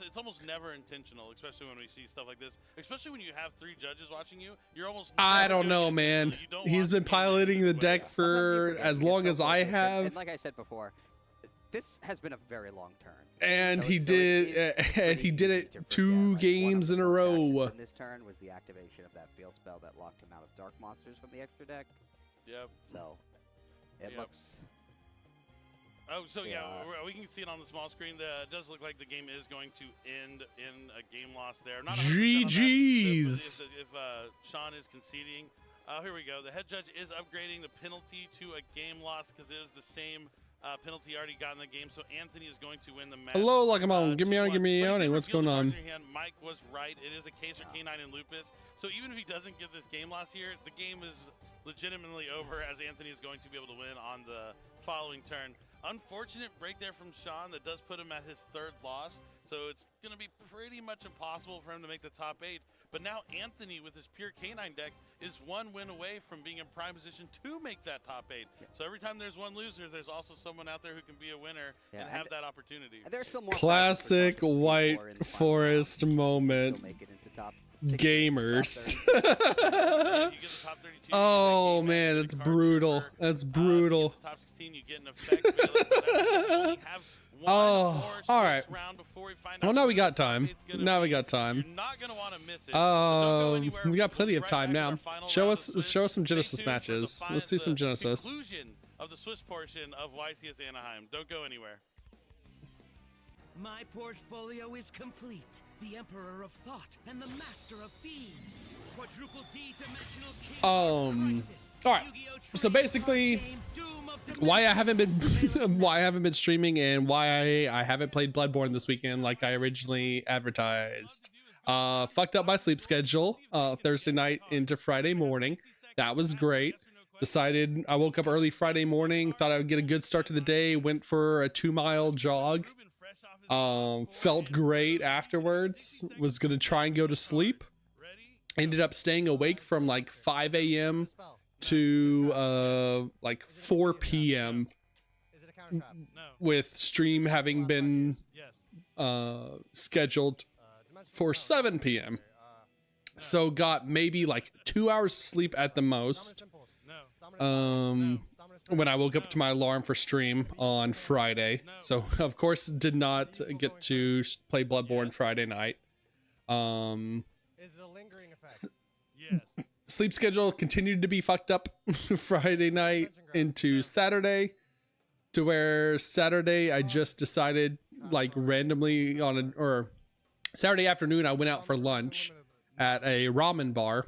It's almost never intentional, especially when we see stuff like this. Especially when you have 3 judges watching you, you're almost. I never don't doing know, it man. intentionally. You don't He's want been to game it piloting the this way. deck Sometimes you for forget as you get long so as I focused, have. And like I said before, this has been a very long turn. And So he it is did, and pretty he did easy it to forget. 2 Like, one of games the in a first actions row. in this turn was the activation of that field spell that locked him out of dark monsters from the extra deck. Yep. So it Yep. looks. Oh, so yeah, Yeah. we can see it on the small screen. It does look like the game is going to end in a game loss there. Not 100% on that, GG's. but if Sean is conceding. Here we go. The head judge is upgrading the penalty to a game loss because it was the same penalty he already got in the game. So Anthony is going to win the match. Hello, Lagamon. Give me on, 2-1. give me But on. it did What's reveal going the on? cards in your hand. Mike was right. It is a Kaiser K9 and Lupus. So even if he doesn't get this game loss here, the game is legitimately over as Anthony is going to be able to win on the following turn. Unfortunate break there from Sean that does put him at his 3rd loss. So it's going to be pretty much impossible for him to make the top 8. But now Anthony, with his pure K9 deck, is 1 win away from being in prime position to make that top 8. Yeah. So every time there's one loser, there's also someone out there who can be a winner and have that opportunity. And there's still more Classic White Forest moment. Make it into top Gamers. You get the top 32, Oh, you get that man, game that's match, you get a card brutal. trigger. That's You brutal. get the top 16, you get an effect. You only have one Oh, more all Swiss right. round before we find Well, out now who we the got top time. eight's gonna Now we be. got time. You're not gonna want to miss it. So don't go anywhere. We got We'll plenty be of right time back with now. our final Show round us of Swiss. some Stay Genesis tuned for the matches. fi- Let's see some the Genesis. Conclusion of the Swiss portion of YCS Anaheim. Don't go anywhere. My portfolio is complete. The Emperor of Thought and the Master of Fiends. Quadruple D-dimensional king. All right. So basically, why I haven't been streaming and why I haven't played Bloodborne this weekend like I originally advertised. Fucked up my sleep schedule. Thursday night into Friday morning. That was great. Decided I woke up early Friday morning. Thought I would get a good start to the day. Went for a 2-mile jog. Felt great afterwards. Was gonna try and go to sleep. Ended up staying awake from like 5 a.m. to like 4 p.m. with stream having been scheduled for 7 p.m. So got maybe like 2 hours sleep at the most. When I woke up to my alarm for stream on Friday. So of course did not get to play Bloodborne Friday night. Is it a lingering effect? Yes. Sleep schedule continued to be fucked up Friday night into Saturday, to where Saturday I just decided like randomly or Saturday afternoon I went out for lunch at a ramen bar.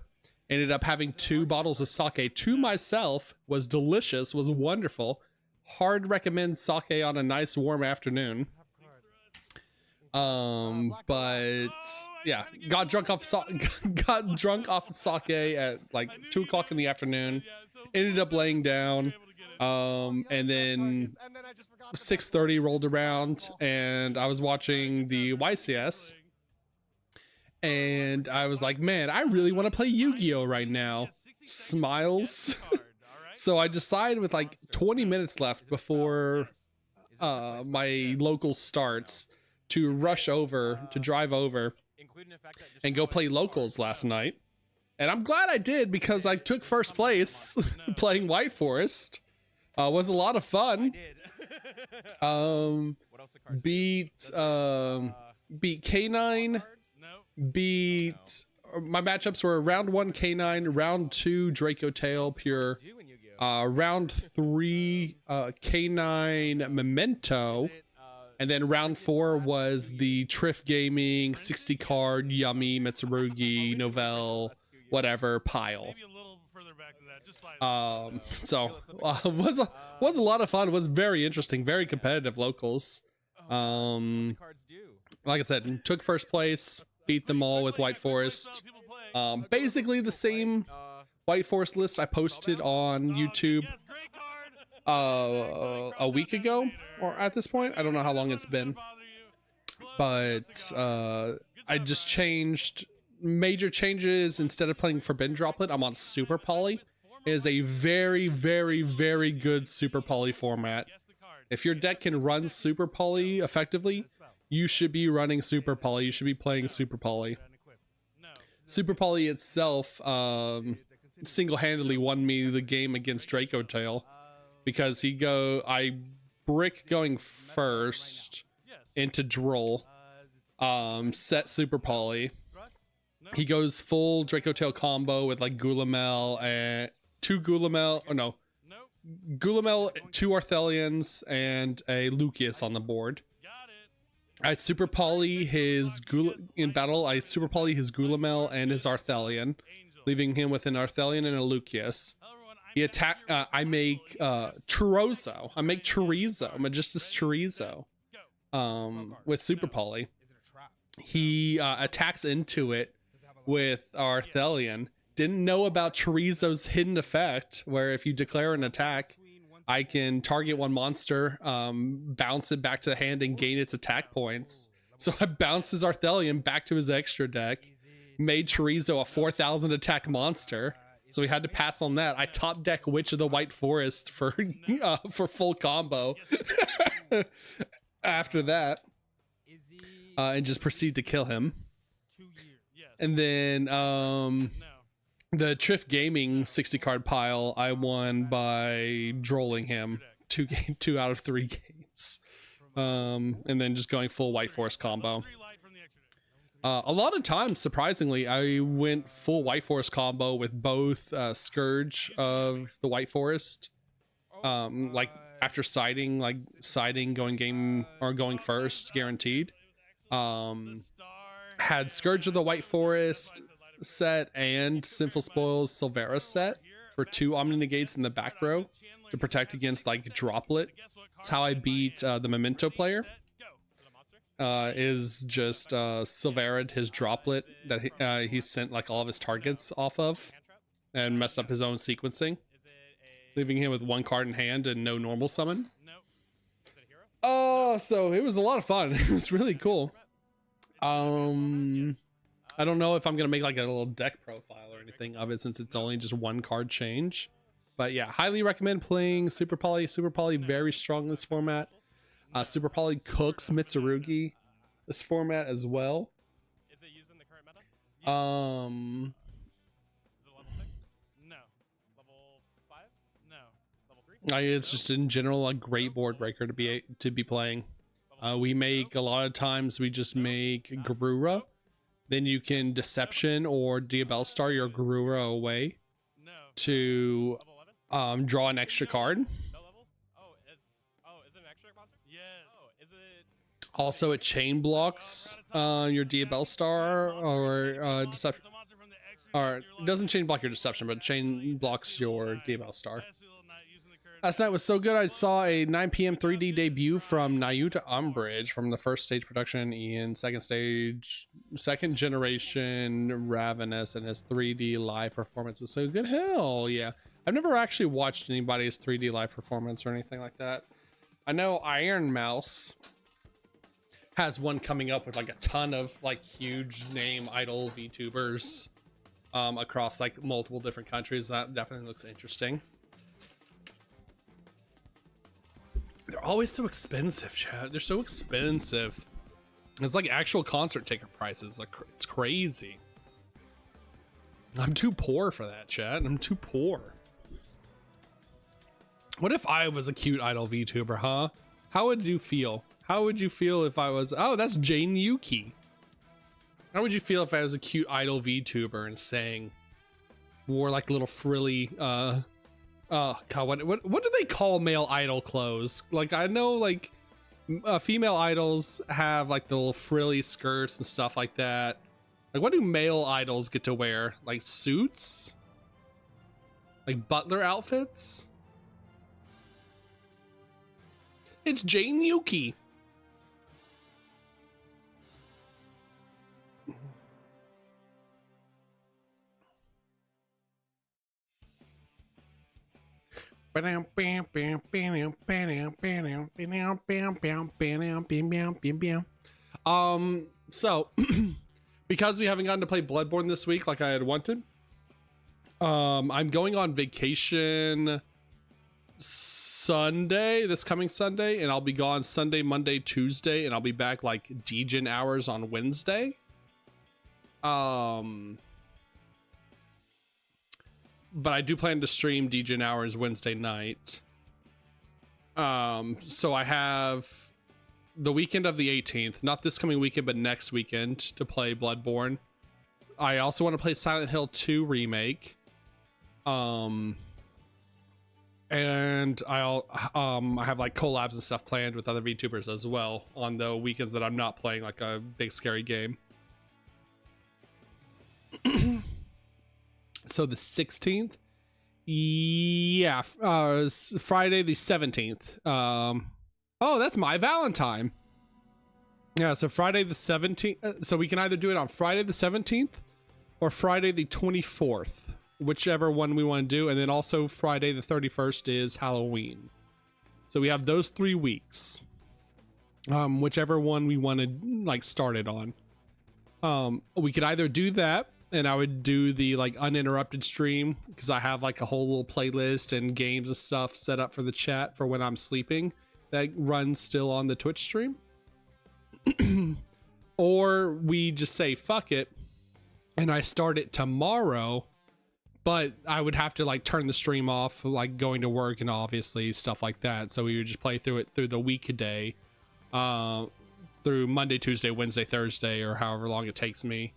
Ended up having 2 bottles of sake to myself. Was delicious, was wonderful. Hard recommend sake on a nice warm afternoon. But yeah, got drunk off sake at like 2 o'clock in the afternoon. Ended up laying down. And then 6:30 rolled around and I was watching the YCS. And I was like, man, I really want to play Yu-Gi-Oh right now. Smiles. So I decided with like 20 minutes left before my local starts to rush over, to drive over and go play locals last night. And I'm glad I did because I took first place playing White Forest. Was a lot of fun. Beat K9. My matchups were round 1 K9, round 2 Draco Tail, pure Round 3, K9 Memento. And then round 4 was the Triff Gaming 60 card Yummy Mitsurugi Novell whatever pile. Was a lot of fun. Was very interesting, very competitive locals. Like I said, took first place, beat them all with White Forest. Basically the same White Forest list I posted on YouTube a week ago, or at this point. I don't know how long it's been, but I just changed major changes. Instead of playing Forbidden Droplet, I'm on Super Poly. It is a very, very, very good Super Poly format. If your deck can run Super Poly effectively, you should be running Super Poly. You should be playing Super Poly. Super Poly itself single-handedly won me the game against Draco Tail, because I brick going first into Droll, set Super Poly. He goes full Draco Tail combo with like Gulamel and 2 Gulamel, or no, Gulamel, 2 Arthelians, and a Lucius on the board. I Super Poly his in battle. I Super Poly his Gulamel and his Arthelian, leaving him with an Arthelian and a Lucius. He attack. I make chorizo. I make chorizo. Magistus chorizo. With Super Poly. He attacks into it with Arthelian. Didn't know about chorizo's hidden effect, where if you declare an attack, I can target one monster, bounce it back to the hand, and gain its attack points. So I bounced his Arthelian back to his extra deck, made Chorizo a 4,000 attack monster. So we had to pass on that. I top deck Witch of the White Forest for full combo after that, and just proceed to kill him. And then the Triff Gaming 60 card pile, I won by drolling him 2 out of 3 games, and then just going full White Forest combo. A lot of times, surprisingly, I went full White Forest combo with both Scourge of the White Forest, like after siding, going first, guaranteed. Had Scourge of the White Forest set and Sinful Spoils Silvera set for 2 Omni Negates in the back row to protect against like Droplet. That's how I beat the Memento player. Is just Silvera'd his Droplet that he sent like all of his targets off of, and messed up his own sequencing, leaving him with 1 card in hand and no normal summon. So it was a lot of fun. It was really cool. I don't know if I'm gonna make like a little deck profile or anything of it, since it's only just 1 card change. But yeah, highly recommend playing Super Poly. Super Poly very strong in this format. Super Poly cooks Mitsurugi this format as well. Is it used in the current meta? Um, Is it level 6? No. Level 5? No. Level 3? It's just in general a great board breaker to be playing. We make a lot of times we just make Garura, then you can Deception or Diabellstar your Garura away to draw an extra card. Also, it chain blocks your Diabellstar or Deception. Or it doesn't chain block your Deception, but chain blocks your Diabellstar. Last night was so good. I saw a 9 p.m. 3D debut from Nayuta Umbridge from the first stage production in second generation Ravenous, and his 3D live performance was so good. Hell yeah. I've never actually watched anybody's 3D live performance or anything like that. I know Iron Mouse has one coming up with like a ton of like huge name idol VTubers across like multiple different countries. That definitely looks interesting. They're always so expensive, chat. They're so expensive. It's like actual concert ticket prices. Like, it's crazy. I'm too poor for that, chat. I'm too poor. What if I was a cute idol VTuber, huh? How would you feel? How would you feel if I was... Oh, that's Jane Yuki. How would you feel if I was a cute idol VTuber and sang... wore like little frilly Oh god, what do they call male idol clothes? Like I know like female idols have like the little frilly skirts and stuff like that. Like what do male idols get to wear? Like suits? Like butler outfits? It's Jane Yuki. So because we haven't gotten to play Bloodborne this week like I had wanted, I'm going on vacation Sunday, this coming Sunday, and I'll be gone Sunday, Monday, Tuesday, and I'll be back like Degen hours on Wednesday. But I do plan to stream Degen hours Wednesday night. So I have the weekend of the 18th, not this coming weekend, but next weekend to play Bloodborne. I also want to play Silent Hill 2 Remake. And I have like collabs and stuff planned with other VTubers as well on the weekends that I'm not playing like a big scary game. So the 16th, yeah, Friday the 17th. Oh, that's my Valentine. Yeah, so Friday the 17th. So we can either do it on Friday the 17th or Friday the 24th, whichever one we want to do. And then also Friday the 31st is Halloween. So we have those 3 weeks. Whichever one we want to like start it on. We could either do that, and I would do the like uninterrupted stream because I have like a whole little playlist and games and stuff set up for the chat for when I'm sleeping that runs still on the Twitch stream. Or we just say fuck it and I start it tomorrow, but I would have to like turn the stream off, like going to work and obviously stuff like that. So we would just play through it through the weekday, through Monday, Tuesday, Wednesday, Thursday, or however long it takes me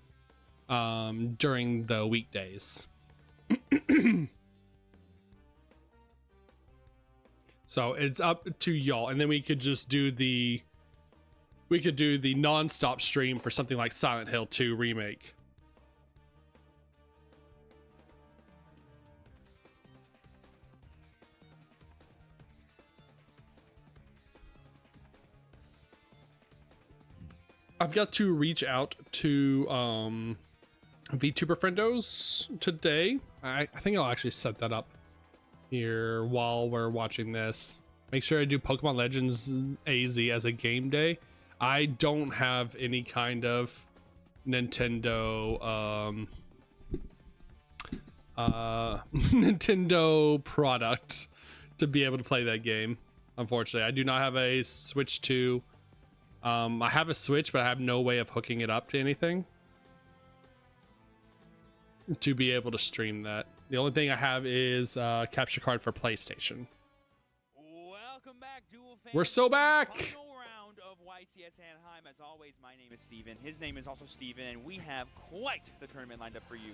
during the weekdays. So it's up to y'all, and then we could just do the non-stop stream for something like Silent Hill 2 Remake. I've got to reach out to VTuber friendos today. I think I'll actually set that up here while we're watching this. Make sure I do Pokemon Legends AZ as a game day. I don't have any kind of Nintendo Nintendo product to be able to play that game. Unfortunately, I do not have a Switch 2. I have a Switch, but I have no way of hooking it up to anything to be able to stream that. The only thing I have is a capture card for PlayStation. Welcome back, Duel fans. We're so back. Final round of YCS Anaheim. As always, my name is Steven. His name is also Steven, and we have quite the tournament lined up for you.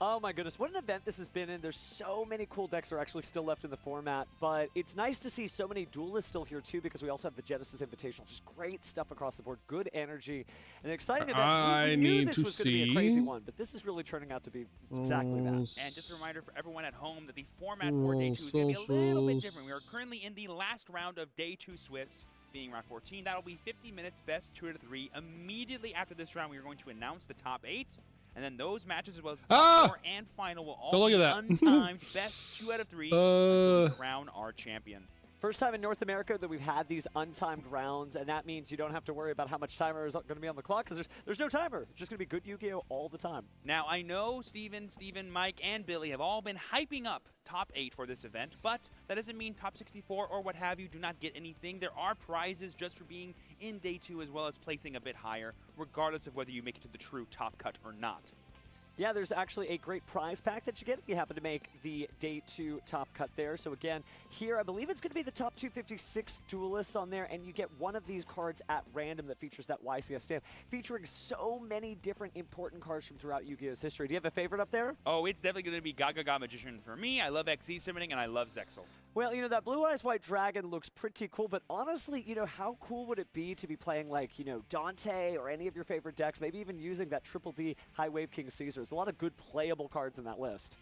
Oh my goodness, what an event this has been in. There's so many cool decks that are actually still left in the format, but it's nice to see so many duelists still here too, because we also have the Genesis Invitational. Just great stuff across the board, good energy, and an exciting event. So we knew this was going to be a crazy one, but this is really turning out to be exactly that. And just a reminder for everyone at home that the format for Day 2 is going to be a little bit different. We are currently in the last round of Day 2 Swiss, being round 14. That'll be 50 minutes, best 2 out of 3. Immediately after this round, we are going to announce the top 8. And then those matches, as well as the top 4 and final, will all be untimed best 2 out of 3 until we crown our champion. First time in North America that we've had these untimed rounds, and that means you don't have to worry about how much timer is going to be on the clock, because there's no timer. It's just going to be good Yu-Gi-Oh! All the time. Now, I know Steven, Mike, and Billy have all been hyping up top 8 for this event, but that doesn't mean top 64 or what have you do not get anything. There are prizes just for being in Day 2, as well as placing a bit higher, regardless of whether you make it to the true top cut or not. Yeah, there's actually a great prize pack that you get if you happen to make the Day 2 top cut there. So again, here I believe it's going to be the top 256 duelists on there, and you get one of these cards at random that features that YCS stamp, featuring so many different important cards from throughout Yu-Gi-Oh's history. Do you have a favorite up there? Oh, it's definitely going to be Gaga Magician for me. I love XZ summoning, and I love Zexal. Well, you know, that Blue Eyes White Dragon looks pretty cool, but honestly, you know, how cool would it be to be playing like, you know, Dante or any of your favorite decks, maybe even using that Triple D High Wave King Caesar? There's a lot of good playable cards in that list.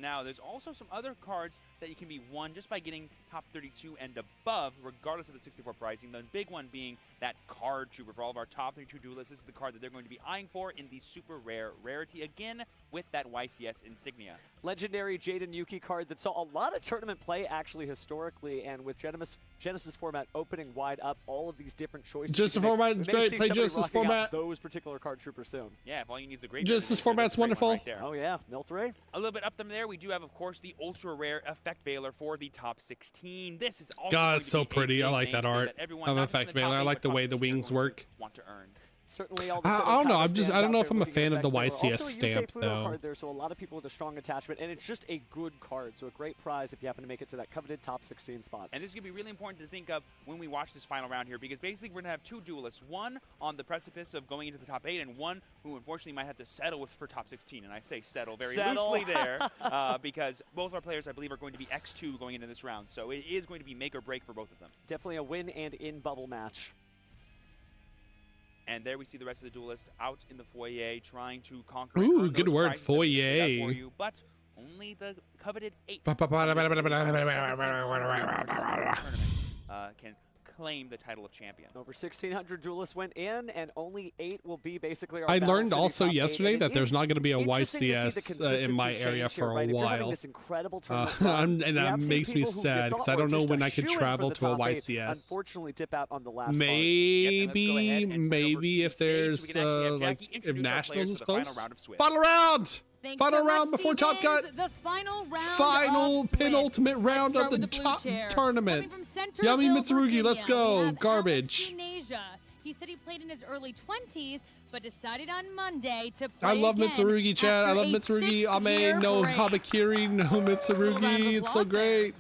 Now, there's also some other cards that you can be won just by getting top 32 and above, regardless of the 64 pricing. The big one being that Card Trooper for all of our top 32 duelists. This is the card that they're going to be eyeing for in the super rare rarity, again, with that YCS insignia. Legendary Jaden Yuki card that saw a lot of tournament play actually historically, and with Genesis format opening wide up all of these different choices. Genesis format is great. Play Genesis format. Those particular card troopers soon. Yeah, if all you need is a great Genesis format's wonderful. Right there. Oh yeah, Mill 3. A little bit up from there, we do have, of course, the ultra rare Effect Veiler for the top 16. This is also God, it's so pretty. I like that art of Effect Veiler. I like the way the wings work. Want to earn. Certainly all I don't know. I don't know if I'm a fan of the YCS stamp though. Card there, so a lot of people with a strong attachment, and it's just a good card. So a great prize if you happen to make it to that coveted top 16 spots. And this is going to be really important to think of when we watch this final round here, because basically we're going to have two duelists, one on the precipice of going into the top 8, and one who unfortunately might have to settle for top 16. And I say settle very loosely there, because both our players, I believe, are going to be X2 going into this round. So it is going to be make or break for both of them. Definitely a win and in bubble match. And there we see the rest of the duelists out in the foyer trying to conquer. Ooh, good word, foyer. For you, but only the coveted 8 can claim the title of champion. Over 1,600 duelists went in, and only 8 will be basically our I Battle learned City also top 8, yesterday and that it there's is not going to be a interesting to see the YCS in my consistency area change for here, right? a If you're having while. this incredible tournament run, And we that have seen makes me people who you sad thought because I were don't know just when a I could shoo-in for travel the to a top 8, YCS. unfortunately dip out on the last Maybe if there's like if Nationals is close. Final round. Thanks Final so round much, before top Stevens. cut. The final round Final of penultimate Swiss. round Let's of the start with blue top chair. tournament. Coming from Centerville, Yummy Mitsurugi, Virginia, let's we go. have Garbage. Alex Tuneja. He said he played in his early 20s, but decided on Monday to play I love again Mitsurugi, Chad. I after love a Mitsurugi. 6-year Ame, no break. Habakiri, no Round of Mitsurugi. It's so applause there. great.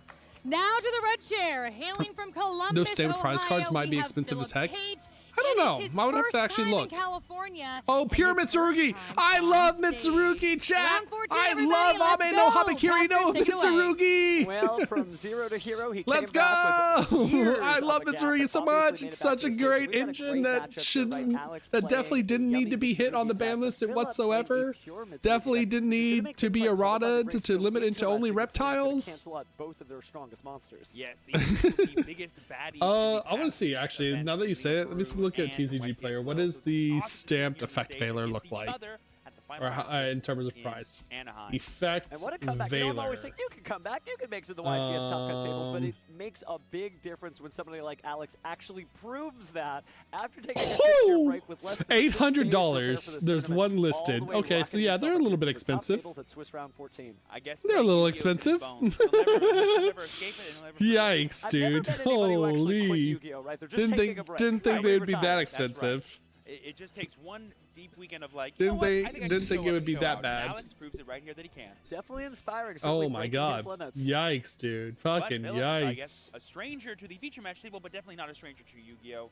Now to the red chair, hailing from Columbus, Those standard prize cards Ohio, might we be have expensive as Philip heck. Tate. I don't It know. is his I would have to first actually time in look. California, Oh, and pure his first Mitsurugi. time I on love stage. Mitsurugi, chat. Round 14, I everybody, love let's Ame no go. Habakiri no Masters, take it away. Mitsurugi. Well, from zero to hero, he Let's came back go! with years I love of a gap, Mitsurugi but so obviously much. made it It's back such to a the great stage. We had a engine great that matchup there, shouldn't, right? Alex that playing definitely a didn't need yummy to be hit on the Mitsurugi ban deck, list Philip whatsoever. playing a pure Mitsurugi Definitely deck, didn't which is gonna need make to things be like Cobalt errata Break to so limit into only interesting because it's gonna reptiles. cancel out both of their strongest monsters. Yes, the biggest baddies. I want to see actually. Now that you say it, let me look at TCG Player. What does the stamped Effect Veiler look like, or in terms of price? Anaheim. Effect And what a comeback. You know, I'm always Veiler. saying you can come back, you can make it to the YCS top cut tables, but it makes a big difference when somebody like Alex actually proves that after taking a 6-year break with less than 6 days to prepare for $800. this There's tournament, one all listed. the way Okay, so rocking yeah, himself they're a up little into bit the top expensive. tables at Swiss round 14. I guess They're a little Yugioh's in his expensive. bones. He'll never escape it, and he'll never forget it. Yikes, I've never dude! met anybody who actually quit Holy! Yu-Gi-Oh, right? They're just taking a break. Didn't think Right, they we would be retired. that That's right. expensive. It just takes one deep weekend of like, Didn't you know what? they- I think I didn't can think show it up would be and show that out. bad. And Alex proves it right here that he can. Definitely inspiring. Oh certainly my breaking god! his limits. Yikes, dude! Fucking But Phillips, I guess, yikes! a stranger to the feature match table, but definitely not a stranger to Yu-Gi-Oh.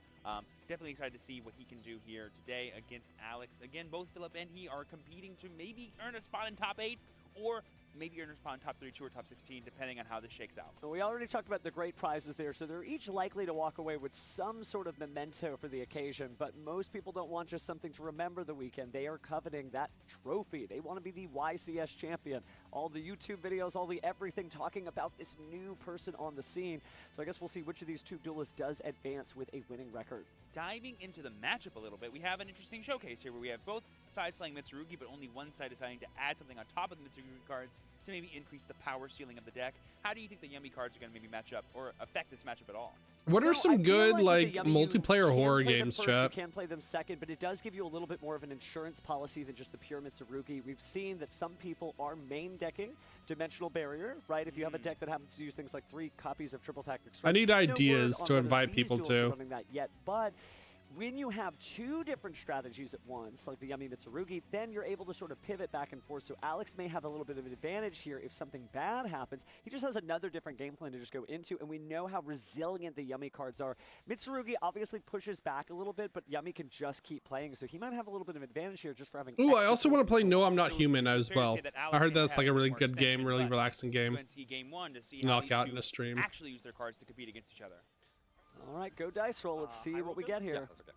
Definitely excited to see what he can do here today against Alex. Again, both Philip and he are competing to maybe earn a spot in top 8 or maybe earn a spot in top 32 or top 16, depending on how this shakes out. We already talked about the great prizes there, so they're each likely to walk away with some sort of memento for the occasion, but most people don't want just something to remember the weekend. They are coveting that trophy. They want to be the YCS champion. All the YouTube videos, all the everything talking about this new person on the scene. So I guess we'll see which of these two duelists does advance with a winning record. Diving into the matchup a little bit, we have an interesting showcase here where we have both sides playing Mitsurugi, but only one side deciding to add something on top of the Mitsurugi cards to maybe increase the power ceiling of the deck. How do you think the Yummy cards are going to maybe match up or affect this matchup at all? What are So I some feel good with the like Yummy, multiplayer you can horror play them games, first, chat? You can play them second, but it does give you a little bit more of an insurance policy than just the pure Mitsurugi. We've seen that some people are main decking Dimensional Barrier, right? If you have a deck that happens to use things like 3 copies of Triple Tactic Stress. I need no ideas word on to whether invite these people duels are to. running that yet, but when you have two different strategies at once, like the Yummy Mitsurugi, then you're able to sort of pivot back and forth. So Alex may have a little bit of an advantage here if something bad happens. He just has another different game plan to just go into, and we know how resilient the Yummy cards are. Mitsurugi obviously pushes back a little bit, but Yummy can just keep playing, so he might have a little bit of advantage here just for having. Ooh, I also want to play No, I'm So Not Human it's as fair to well. say that Alex I heard didn't that's have like a really more good game, extension, really but relaxing game. let's go and see game 1 to see how these Knockout two in a stream. actually use their cards to compete against each other. All right, go dice roll. Let's see what we get here. Yeah, that's okay.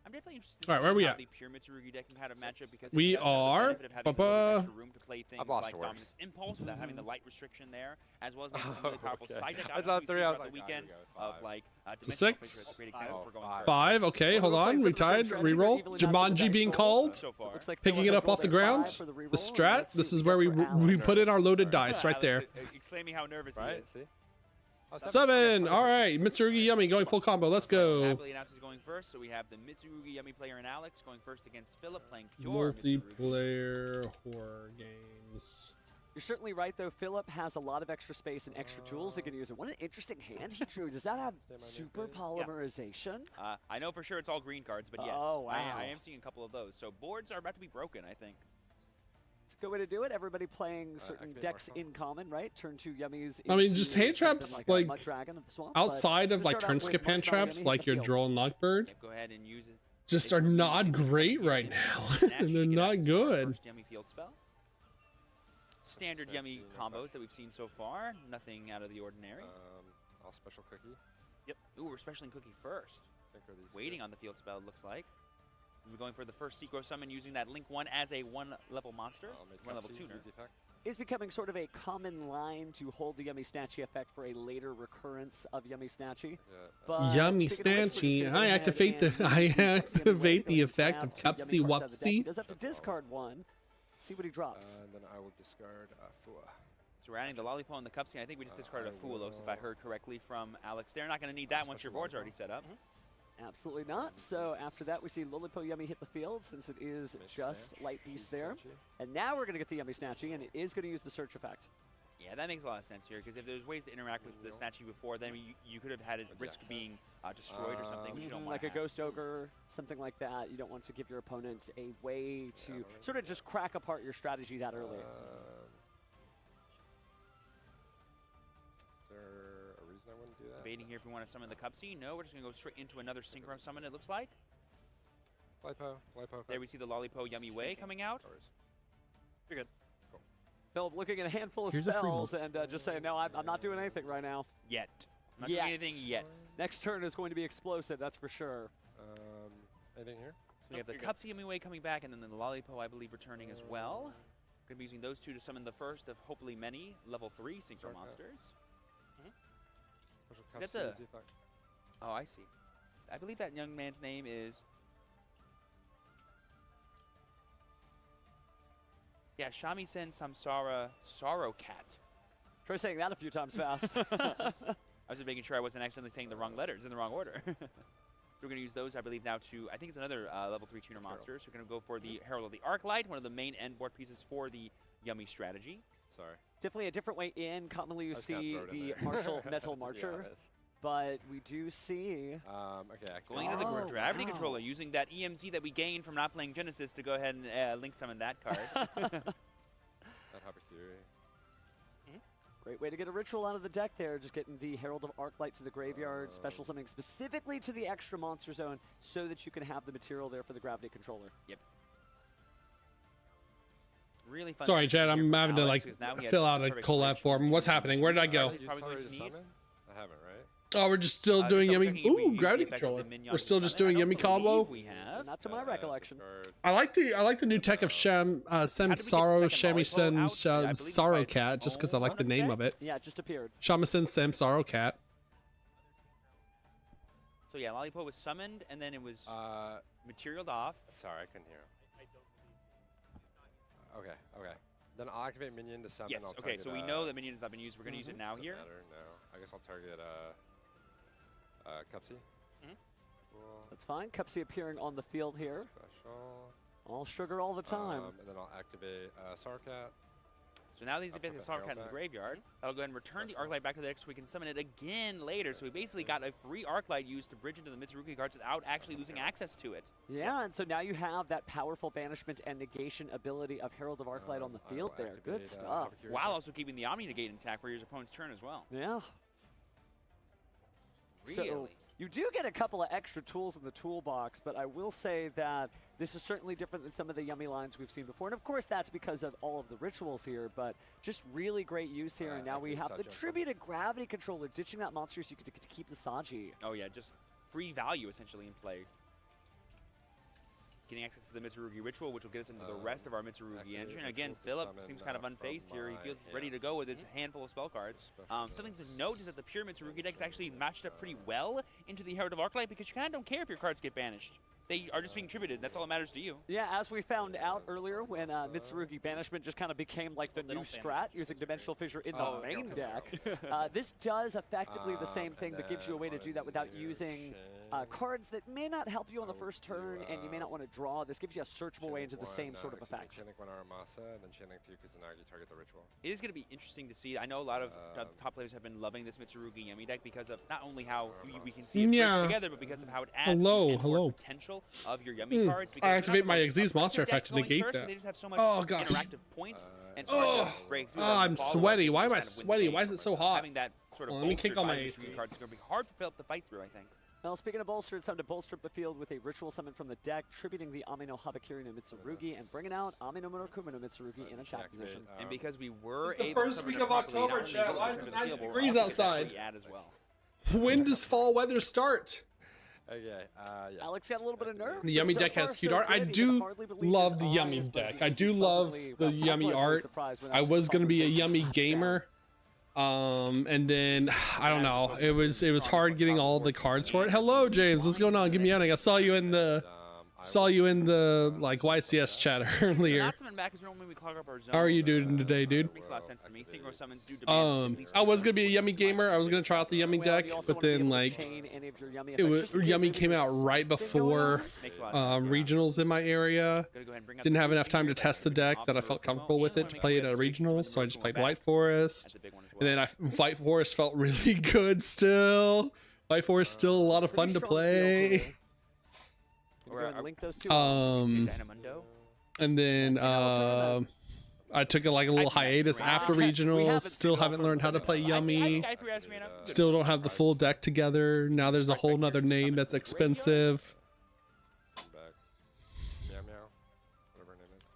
I'm definitely interested to All right, where are we how at? the pure Mitsurugi deck can have a matchup because We it does have the are- benefit of having a little bit ba-ba. extra room to play things lost like to worse. Dominance Impulse without having the light restriction there, as well as maybe some really powerful Okay. side deck I items saw we see 3, I was throughout the like, weekend oh, of like It's a Dimensional 6. Figure is a great example Oh, for going five. first. 5. Okay, hold on. Retied. Reroll. Jumanji being called. So far. Looks like Picking Philip it has up rolled off the a ground. 5 for the The reroll. strat. Let's see This what is we where get for we Alex. put in our loaded Alex, dice right there. Exclaiming how nervous he Right? is. See? Oh, 7. All right. Mitsurugi Yummy going full combo. Let's go. Happily announces going first, so we have the Mitsurugi Yummy player and Alex going first against Philip playing pure Mitsurugi. Multiplayer horror games. You're certainly right, though. Philip has a lot of extra space and extra tools he can use. What an interesting hand he drew. Does that have super polymerization? I know for sure it's all green cards, but yes, Oh, wow. I am seeing a couple of those. So boards are about to be broken, I think. It's a good way to do it. Everybody playing certain activate decks Marshall. in common, right? Turn 2 Yummies. I mean, into just hand something traps, a like, Mud Dragon of the Swamp, but Outside of we'll like start out turn with skip hand Marshmallow traps, Yummy like hit the your field. Droll and Knockbird, Yep, go ahead and use it. just They are can not use something great here right in now. Snatchy, They're you can not access our good. First Yummy field spell. Standard Snatchy, Yummy no combos that we've seen so far. Nothing out of the ordinary. I'll special cookie. Yep. Ooh, we're specialing Cookie first. Synchro these Waiting on the field spell, it looks like. We're going for the first Synchro Summon using that Link 1 as a 1-level monster. I'll make 1-level Cupsy, tuner. easy effect. Is becoming sort of a common line to hold the Yummy Snatchy effect for a later recurrence of Yummy Snatchy. Yeah, But Yummy speaking of which, we're just Snatchy. gonna go I ahead activate the and use I Cupsy Yummy activate Way, the go effect grab of 2 Yummy Cupsy cards out of the deck. He Wupsy. does have to discard 1. See what he drops. and then I will discard Fua. So we're adding the Lollipop and the Cupsy. I think we just discarded a I Fuelos, if I heard correctly from Alex. They're not going to need that once your Special board's Lollipop. already set up. Absolutely not. So after that, we see Lolipo Yummy hit the field since it is Mid just snatch, Light Beast easy there. Snatchy. And now we're going to get the Yummy Snatchy, and it is going to use the search effect. Yeah, that makes a lot of sense here, because if there's ways to interact with the Snatchy before, then you could have had it risk being destroyed or something, which you don't want Like a to have. Ghost Ogre, something like that. You don't want to give your opponent a way to we're sort of just crack apart your strategy that early. Is there a reason I wouldn't do that? Debating here if we want to summon the Cupsy. No, we're just going to go straight into another Synchro Summon, it looks like. Lipo. There we see the Lollipop Yummy Way coming out. You're good. Philip looking at a handful of Here's a free spells and just saying, no, I'm not doing anything right now. Yet. I'm not doing anything yet. Next turn is going to be explosive, that's for sure. Anything here? So we have the Cupsy Yummy Way coming back, and then the Lollipop, I believe, returning as well. Going to be using those two to summon the first of hopefully many level 3 Synchro monsters. Special That's Cupsy, a- easy effect. Oh, I see. I believe that young man's name is... Yeah, Shamisen Samsara Sorrow Cat. Try saying that a few times fast. I was just making sure I wasn't accidentally saying the wrong letters in the wrong order. So we're going to use those, I believe, now to, I think it's another level 3 tuner monster. So we're going to go for the Herald of the Arclight, one of the main end board pieces for the Yummy strategy. Sorry. Definitely a different way in. Commonly you I was gonna see throw it in the there. Martial Metal To be Marcher, honest. but we do see... Okay, Going into the Gravity wow. Controller, using that EMZ that we gained from not playing Genesis to go ahead and link summon that card. That Habakiri. Great way to get a ritual out of the deck there, just getting the Herald of Arclight to the graveyard, special something specifically to the extra monster zone so that you can have the material there for the Gravity Controller. Yep. Really fun. Sorry, situation Chad. here I'm for having to Alex, like because now he has fill out a perfect collab bridge form. from What's two happening? Where did I go? He's probably going to need. Summon? I haven't, right? Oh, we're just still Just doing double Yummy. checking if we Ooh, use Gravity the effect of the Controller. minion We're still summon. just I doing don't Yummy believe combo. we have. Not to my recollection. Discard. I like the new tech of Samsaro Shamisen Samsaro Cat just because I like the name of it. Yeah, it just appeared. Shamisen Samsaro Cat. So yeah, Lollipop was summoned, and then it was materialed off. Sorry, I couldn't hear him. Okay, okay. Then I'll activate minion to summon. Yes, I'll okay, target, so we know that minion has not been used. We're going to use it now doesn't here. matter, no. I guess I'll target Cupsy. Cool. That's fine. Cupsy appearing on the field here. Special. All sugar all the time. And then I'll activate Sarcat. So now these I'll events put the Star Herald Cat in the back. graveyard. That'll go ahead and return the Arclight back to the deck so we can summon it again later. So we basically got a free Arclight used to bridge into the Mitsurugi cards without actually losing access to it. Yeah, and so now you have that powerful banishment and negation ability of Herald of Arclight on the I field will there. Good activate, stuff. Habakiri. While also keeping the Omni Negate intact for your opponent's turn as well. Yeah. Really? So you do get a couple of extra tools in the toolbox, but I will say that this is certainly different than some of the Yummy lines we've seen before. And of course, that's because of all of the rituals here, but just really great use here. And now we have the Tributed Gravity Controller ditching that monster so you get to keep the Saji. Oh yeah, just free value essentially in play. Getting access to the Mitsurugi Ritual, which will get us into the rest of our Mitsurugi engine. Again, Philip seems kind of unfazed here. He feels ready to go with his handful of spell cards. Something to note is that the pure Mitsurugi deck is actually matched up pretty well into the Herald of Arclight because you kind of don't care if your cards get banished. They are just being tributed. That's all that matters to you. Yeah, as we found out earlier when Mitsurugi Banishment just kind of became like the new strat using Dimensional Fissure in the main deck. This does effectively the same thing, but gives you a way to do that without using cards that may not help you on the first turn and you may not want to draw. This gives you a searchable way into the same sort of effect. It is going to be interesting to see. I know a lot of the top players have been loving this Mitsurugi Yummy deck because of not only how we can see it bridge together, but because of how it adds more potential of your Yummy cards. I activate my Xyz monster effect to negate that. They just have so much gosh. interactive points and I'm sweaty. Why am I sweaty? Why is it so hot? Having that sort of let me kick on my AC. cards is going to be hard for Philip to fight through, I think. Well, speaking of bolster, it's time to bolster up the field with a ritual summon from the deck, tributing the Amino Habakiri no Mitsurugi and bringing out Amino Monokuma no Mitsurugi in attack position. And because we were It's the able first to week summon of it properly, October, not only chat. will Why it is it come to the 90 field, but we're degrees also gonna outside? free add as well. When does fall weather start? Okay, yeah. Alex got a little bit of nerves. The Yummy so deck has far, cute so art. I good. He do can hardly believe love his the eyes, Yummy but deck. he's I do love pleasantly- the well, Yummy pleasantly art. surprised when I that's was gonna be a followed Yummy by a gamer. And then I don't know. It was hard getting all the cards for it. Hello, James. What's going on? Give me a. I saw you in the like YCS chat earlier. Not summon back 'cause normally we clog up our zone. How are you doing today, dude? Makes a lot of sense to me. Synchro summons do demand at least I was gonna be a Yummy gamer. I was gonna try out the Yummy deck, but then like Yummy came out right before regionals in my area. Didn't have enough time to test the deck that I felt comfortable with it to play it at regionals, so I just played White Forest. And then White Forest felt really good still. White Forest still a lot of fun to play. Link those two and then I took a little hiatus after regionals. Still haven't learned how to play Yummy. Still don't have the full deck together. Now there's a whole nother name that's expensive. So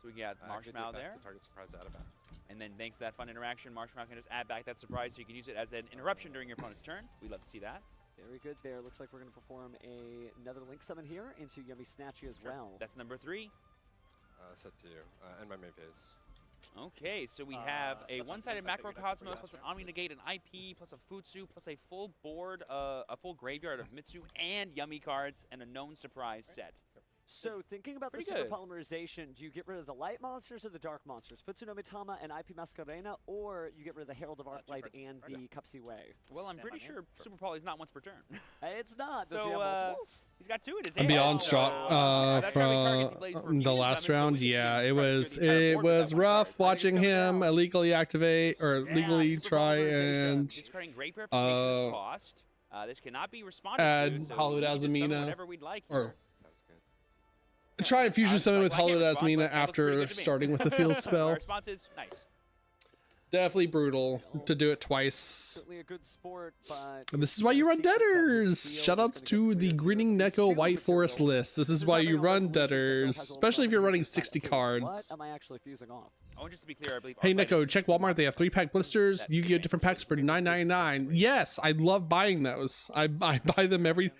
we got Marshmallow there. And then thanks to that fun interaction, Marshmallow can just add back that surprise so you can use it as an interruption during your opponent's turn. We love to see that. Very good there. Looks like we're going to perform another Link summon here into Yummy Snatchy as well. That's number 3. Set to you. And my main phase. Okay, so we have a one-sided Macrocosmos plus an Omni Negate, an IP, plus a Futsu, plus a full board, a full graveyard of Mitsu and Yummy cards, and a known surprise set. So thinking about the super polymerization, do you get rid of the light monsters or the dark monsters? Futsu no Mitama and IP Masquerena, or you get rid of the Herald of Arclight and the Cupsy Way? Well, I'm pretty sure Super Poly is not once per turn. It's not. Does So, he have multiples? He's got 2 in his And hand. beyond from the last round, yeah, it was rough watching him illegally activate or legally try and this cannot be responded add to, so Hollowed we can just summon Azamina whatever we'd like or here. try and fusion summon with Hollowed respond, Azamina but that looks pretty after good to me. starting with the field Our spell. response is nice. Definitely brutal to do it twice. Certainly a good sport, but And this is why you run Deaders! Shoutouts to the Grinning Neko White Forest list. This is why you run Deaders, especially if you're running 60 cards. What am I actually fusing off? Oh, just to be clear, I believe. Hey Neko, check Walmart. They have 3-pack blisters. Yu-Gi-Oh! Different packs for $9.99. Yes, I love buying those. I buy them every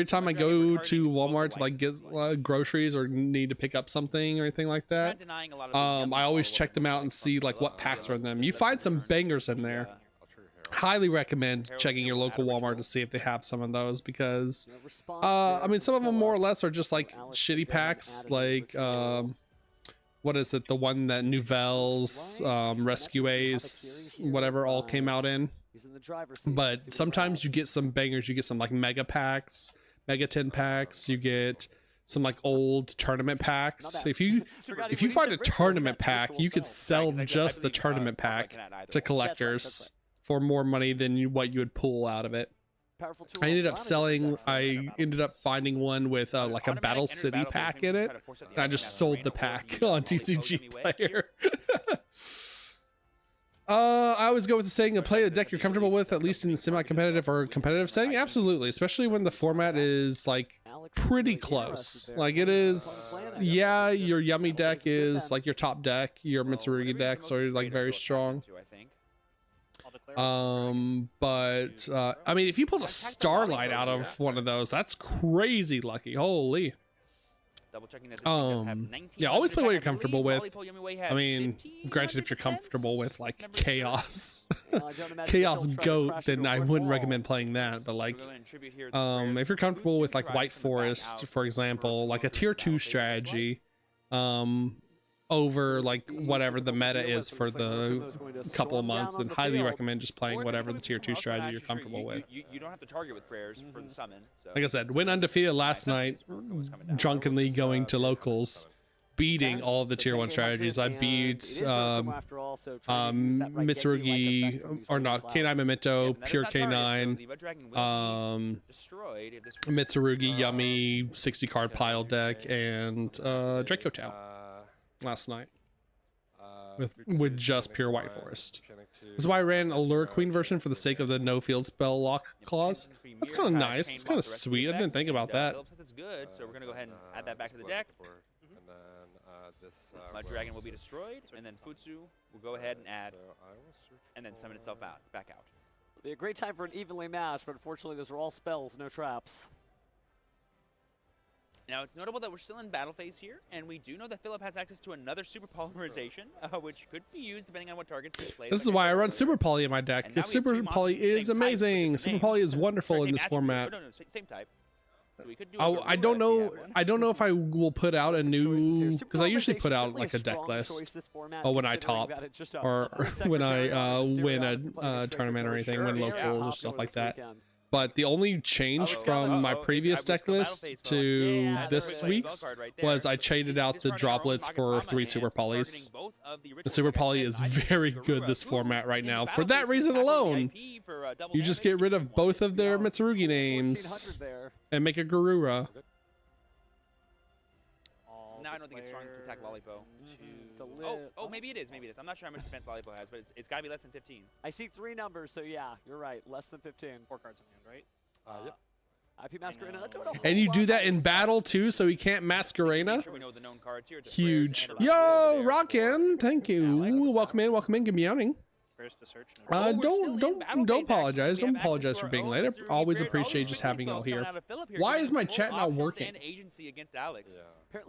time I go to Walmart to like get groceries or need to pick up something or anything like that. I always check them out and see like what packs are in them. You find some bangers in there. Highly recommend checking your local Walmart to see if they have some of those because I mean some of them more or less are just like shitty packs like what is it, the one that Nouvelles, Rescue Ace, whatever all came out in. But sometimes you get some bangers. You get some like mega packs, mega 10 packs. You get some like old tournament packs. bad. If you Forgot if when you he find said a Ritual, tournament he meant pack, ritual you could spells. sell Right, 'cause I just the believe, tournament Mark pack cannot either. to That's collectors right. for more money than what you would pull out of it. Powerful tool. I ended A up lot of different selling. decks that I enter ended up finding one with like a Automatic Battle entered City battle pack phase, in maybe it, try to force out the and I other just half sold arena the or pack the, on volley pose TCG anyway. Player. I always go with the saying, play a deck you're comfortable with, at least in semi-competitive or competitive setting. Absolutely, especially when the format is like Alex is pretty really close. interested there. Like it What is, plan is yeah, it? your yummy That'll deck be good is then. like your top deck. Your Well, Mitsurugi whatever decks you're are most like afraid very of, go strong. attack into, I think. I'll declare But I mean, if you pulled a Starlight out of one of those, that's crazy lucky. Holy. Double checking that this thing does have 19 Yeah, always play what you're attack. I comfortable believe with. Volley Pole Yumi I has mean, 1500 granted, if you're defense. comfortable with like Never sure. chaos, I don't imagine chaos they'll try to goat, crash then into a I brick wouldn't wall. recommend playing that. But like, We're going to tribute here to the players if you're who comfortable with Futsu like drives White from the back Forest, out for example, like a tier 2 strategy, over like whatever the meta is for the couple of months, then highly recommend just playing Or it could whatever be the tier 2 somewhere else, but strategy I'm you're actually sure comfortable with. You don't have to target with prayers for the summon. So Like I said, went undefeated last Nice. night, What's coming down. drunkenly going to locals, beating all of the tier 1 strategies. I beat Mitsurugi, or not, K9 Memento, Pure K9, destroyed if this Mitsurugi Yummy 60 card pile deck, and Draco Tau last night with just pure White Forest. This is why I ran a Lure Queen version for the sake of the no field spell lock clause. That's kind of nice. It's kind of sweet. I didn't think about that. It's good, so we're gonna go ahead and add that back to the deck. And then this Mud Dragon will be destroyed, and then Futsu will go ahead and add, and then summon itself back out. It'll be a great time for an evenly match, but unfortunately those are all spells, no traps. Now, it's notable that we're still in battle phase here, and we do know that Philip has access to another super polymerization, which could be used depending on what targets he plays. This is why I run Super Poly in my deck. And now Because we have two Super monsters Poly with the is same type, with amazing. different Super Poly names. is wonderful Sorry, in same this attribute. format. Oh, no, same type. So we could do I don't know. I don't know if I will put out a new, because I usually put out like a deck list. Oh, when I top, or when I win a tournament or anything, win locals or stuff like that. But the only change from my previous deck list to this week's was I traded out the droplets for 3 Super Polys. The Super Poly is very good this format right now. For that reason alone, you just get rid of both of their Mitsurugi names and make a Garura. Now I don't think it's strong to attack Lollipo. Oh, maybe it is. Maybe it is. I'm not sure how much defense Lollipo has, but it's got to be less than 15. I see 3 numbers, so yeah, you're right. Less than 15. 4 cards in hand, right? Yep. IP Masquerena. And you do that in battle too, so he can't Masquerena? Sure we know the known cards here. Huge. Yo, Rockin', thank you. Welcome in, good meowing. To search. Don't apologize. Don't apologize for being late. I always appreciate just having y'all here. Why is my chat not working?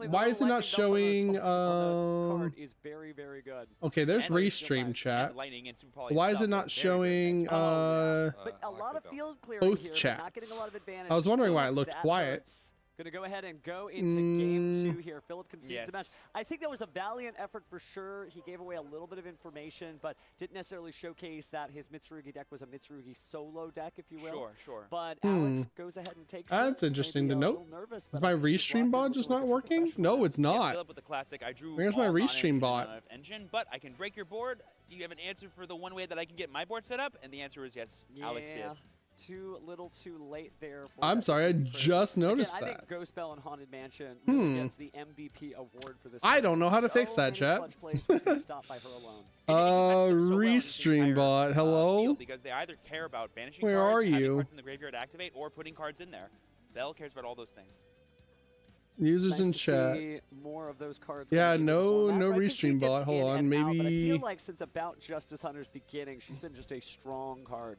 Why is it not showing? Card is very, very good. Okay, there's restream chat. Why is it not showing? But a lot of field clearing both here, chats. not getting a lot of advantage. I was wondering why it Close looked to quiet. adverts. Gonna go ahead and go into game 2 here. Philip concedes the match. I think that was a valiant effort for sure. He gave away a little bit of information, but didn't necessarily showcase that his Mitsurugi deck was a Mitsurugi solo deck, if you will. Sure. But Alex goes ahead and takes That's this. interesting to Maybe a note. little nervous, Is but my I think he's restream locked in bot with just like a not working? professional No, it's not. Philip with the classic. I drew Where's my all restream non-engine bot? Engine, but I can break your board. You have an answer for the one way that I can get my board set up, and the answer is yes. Alex did. Too little too late there. I'm sorry, I just noticed Again, I that. think Ghost Bell and Haunted Mansion really gets the MVP award for this. I don't know how to fix that, chat. Restream bot, hello? Because they either care about banishing Where cards, are having you? cards in the graveyard activate, or putting cards in there. Bell cares about all those things. Users in chat. More of those cards. Yeah, no format, right? 'Cause restream she bot. dips Hold in on, and out, but I maybe. feel like since About Justice Hunter's beginning, she's been just a strong card.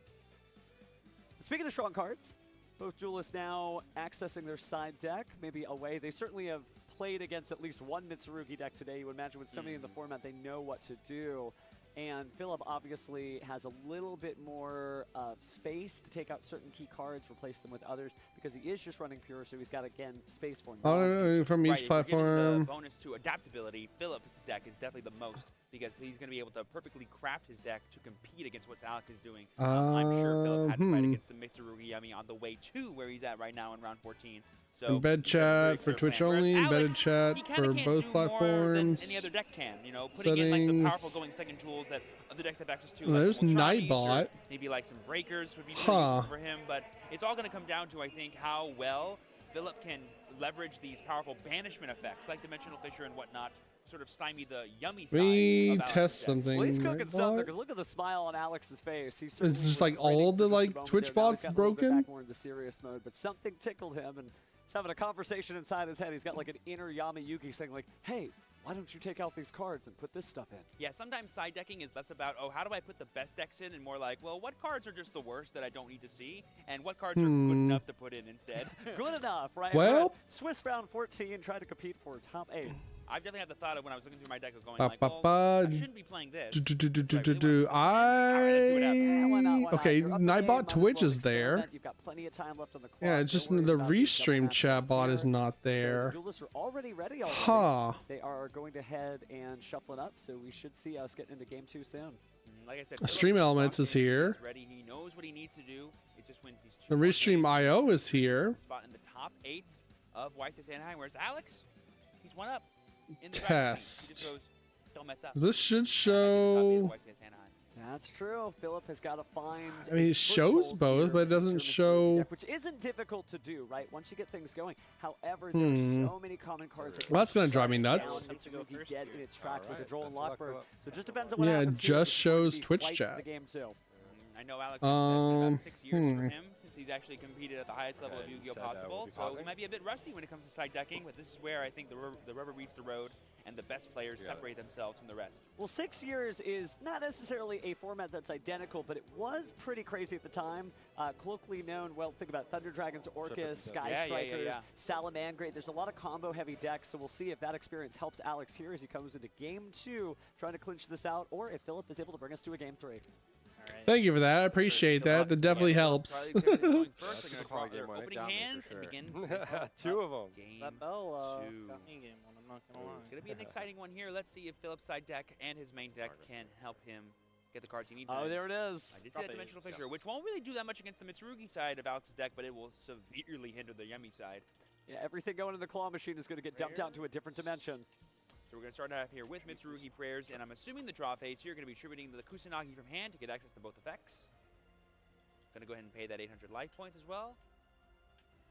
Speaking of strong cards, both duelists now accessing their side deck, maybe away. They certainly have played against at least one Mitsurugi deck today. You would imagine with so many in the format, they know what to do. And Philip obviously has a little bit more space to take out certain key cards, replace them with others, because he is just running pure, so he's got, again, space for From each Right, if you're platform. getting the bonus to adaptability, Philip's deck is definitely the most, because he's going to be able to perfectly craft his deck to compete against what Alex is doing. I'm sure Philip had to fight against get some Mitsurugi Yummy on the way to where he's at right now in round 14. So Embed chat for Twitch only, embedded chat for both platforms. Any other deck can, you know, putting in like the powerful going second tools that other decks have access to. Like There's Nightbot. Maybe like some breakers would be really useful for him, but it's all going to come down to, I think, how well Philip can leverage these powerful banishment effects like Dimensional Fissure and whatnot, sort of stymie the yummy side. We test something. Well, he's cooking something because look at the smile on Alex's face. He's it's just like all the like Twitch bots broken. Back more into serious mode, but something tickled him and he's having a conversation inside his head. He's got like an inner Yami Yugi saying like, "Hey, why don't you take out these cards and put this stuff in?" Yeah, sometimes side decking is less about, oh, how do I put the best decks in, and more like, well, what cards are just the worst that I don't need to see, and what cards are good enough to put in instead. Good enough, right? Well, Swiss round 14, try to compete for top 8. I definitely had the thought of when I was looking through my deck of going like, well, I shouldn't be playing this. Okay, Nightbot Twitch is there. You've got plenty of time left on the clock. Yeah, it's just the restream chat bot is not there. So the duelists are already ready already. Huh. They are going to head and shuffling up, so we should see us getting into game 2 soon. Like I said, Stream Elements is here. Ready. He knows what he needs to do. It's just when these The Restream IO is here. Spot in the top 8 of YCS Anaheim, whereas Alex, he's one up. In the Test. Don't mess up. This should show. That's true. Philip has got to find. I mean, it shows both, but it doesn't show. Which isn't difficult to do, right? Once you get things going. However, there's so many common cards. Well, that's gonna drive me nuts. Dead in its tracks like a Droll and Lockbird. So it just depends on what Yeah, it happens just shows Twitch chat. The game too. I know Alex. It's been about 6 years for him since he's actually competed at the highest level of Yu-Gi-Oh possible. So he might be a bit rusty when it comes to side decking, but this is where I think the rubber meets the road and the best players separate themselves from the rest. Well, 6 years is not necessarily a format that's identical, but it was pretty crazy at the time. Colloquially known, well, think about Thunder Dragons, Orcus, Sky Strikers, Salamangreat. There's a lot of combo-heavy decks, so we'll see if that experience helps Alex here as he comes into Game 2, trying to clinch this out, or if Philip is able to bring us to a Game 3. Thank you for that. I appreciate that. That definitely helps. Opening hands and begin. 2 of them. Game That bell 2. got me in game 1, I'm not going to lie. It's going to be an exciting one here. Let's see if Philip's side deck and his main deck can help him get the cards he needs. Oh, there it is. I did see that Dimensional Fissure, which won't really do that much against the Mitsurugi side of Alex's deck, but it will severely hinder the Yummy side. Yeah, everything going in the claw machine is going to get dumped out to a different dimension. So we're going to start out here with Mitsurugi Prayers, and I'm assuming the draw phase here, going to be tributing the Kusanagi from hand to get access to both effects. Going to go ahead and pay that 800 life points as well.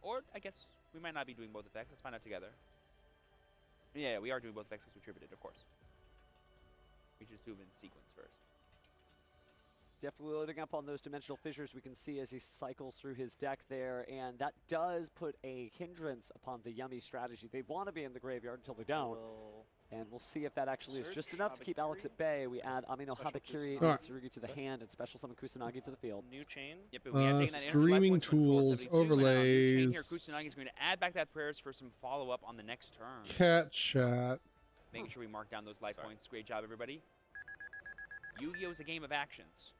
Or, I guess, we might not be doing both effects. Let's find out together. Yeah, we are doing both effects because we tributed, of course. We just do them in sequence first. Definitely loading up on those Dimensional Fissures we can see as he cycles through his deck there, and that does put a hindrance upon the Yummy strategy. They want to be in the graveyard until they don't, and we'll see if that actually is just enough to keep Alex at bay. We add Amino Habakiri and Mitsurugi to the hand and special summon Kusanagi to the field. New chain. Yep, but we have taken that streaming tools, overlays. Chain here, Kusanagi is going to add back that prayers for some follow-up on the next turn. Cat chat. Making sure we mark down those life points. Great job, everybody. Yu-Gi-Oh is a game of actions.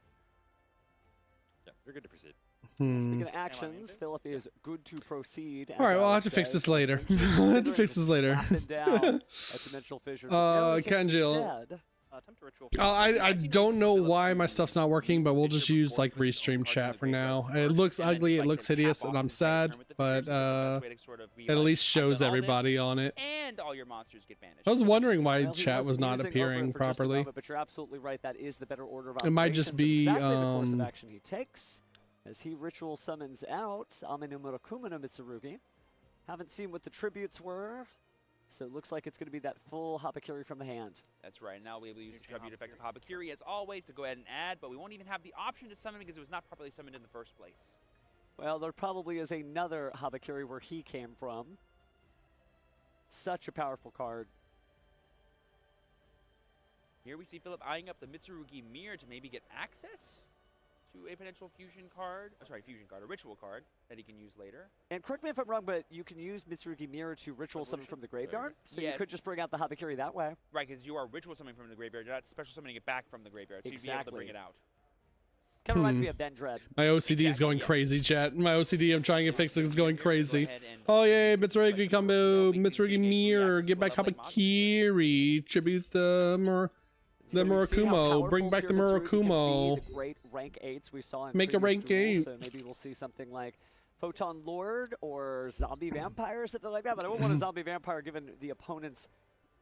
Yeah, you're good to proceed. Speaking of actions, Philip is good to proceed. All right, well, I'll have to fix this later. I'll have to fix this later. Kenjil. I don't know why my stuff's not working, but we'll just use like restream chat for now. It looks ugly, it looks hideous, and I'm sad, but it at least shows everybody on it. And all your monsters get banished. I was wondering why chat was not appearing properly. But you're absolutely right. That is the better order of it might just be exactly the course of action he takes as he ritual summons out Amino Murakumo no Mitsurugi. Haven't seen what the tributes were. So it looks like it's going to be that full Habakiri from the hand. That's right. Now we'll be able to use the tribute effect of Habakiri as always to go ahead and add, but we won't even have the option to summon because it was not properly summoned in the first place. Well, there probably is another Habakiri where he came from. Such a powerful card. Here we see Philip eyeing up the Mitsurugi Mirror to maybe get access to a potential fusion card, a ritual card that he can use later. And correct me if I'm wrong, but you can use Mitsurugi Mirror to ritual summon from the graveyard, so you could just bring out the Habakiri that way. Right, because you are ritual summoning from the graveyard, you're not special summoning it back from the graveyard, so you'd be able to bring it out. Kind of reminds me of Ben Dread. My OCD is going crazy, chat. My OCD, I'm trying to fix it, is going crazy. Oh yay, Mitsurugi combo, Mitsurugi Mirror, get back Habakiri, tribute the The So you see how Murakumo. Bring powerful back the Pure Mitsurugi can be, Murakumo. the great rank 8s we saw in Make a previous rank duels. 8. So maybe we'll see something like Photon Lord or Zombie Vampire or something like that. But I wouldn't want a Zombie Vampire given the opponent's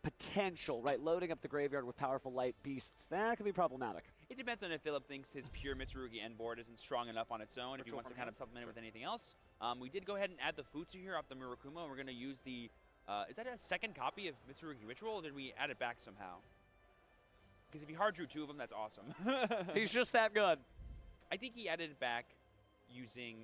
potential, right? Loading up the graveyard with powerful light beasts, that could be problematic. It depends on if Philip thinks his pure Mitsurugi end board isn't strong enough on its own, if he wants to kind of supplement it with anything else. We did go ahead and add the Futsu here off the Murakumo, and we're going to use the... is that a second copy of Mitsurugi Ritual, or did we add it back somehow? Because if he hard drew 2 of them, that's awesome. He's just that good. I think he added it back using...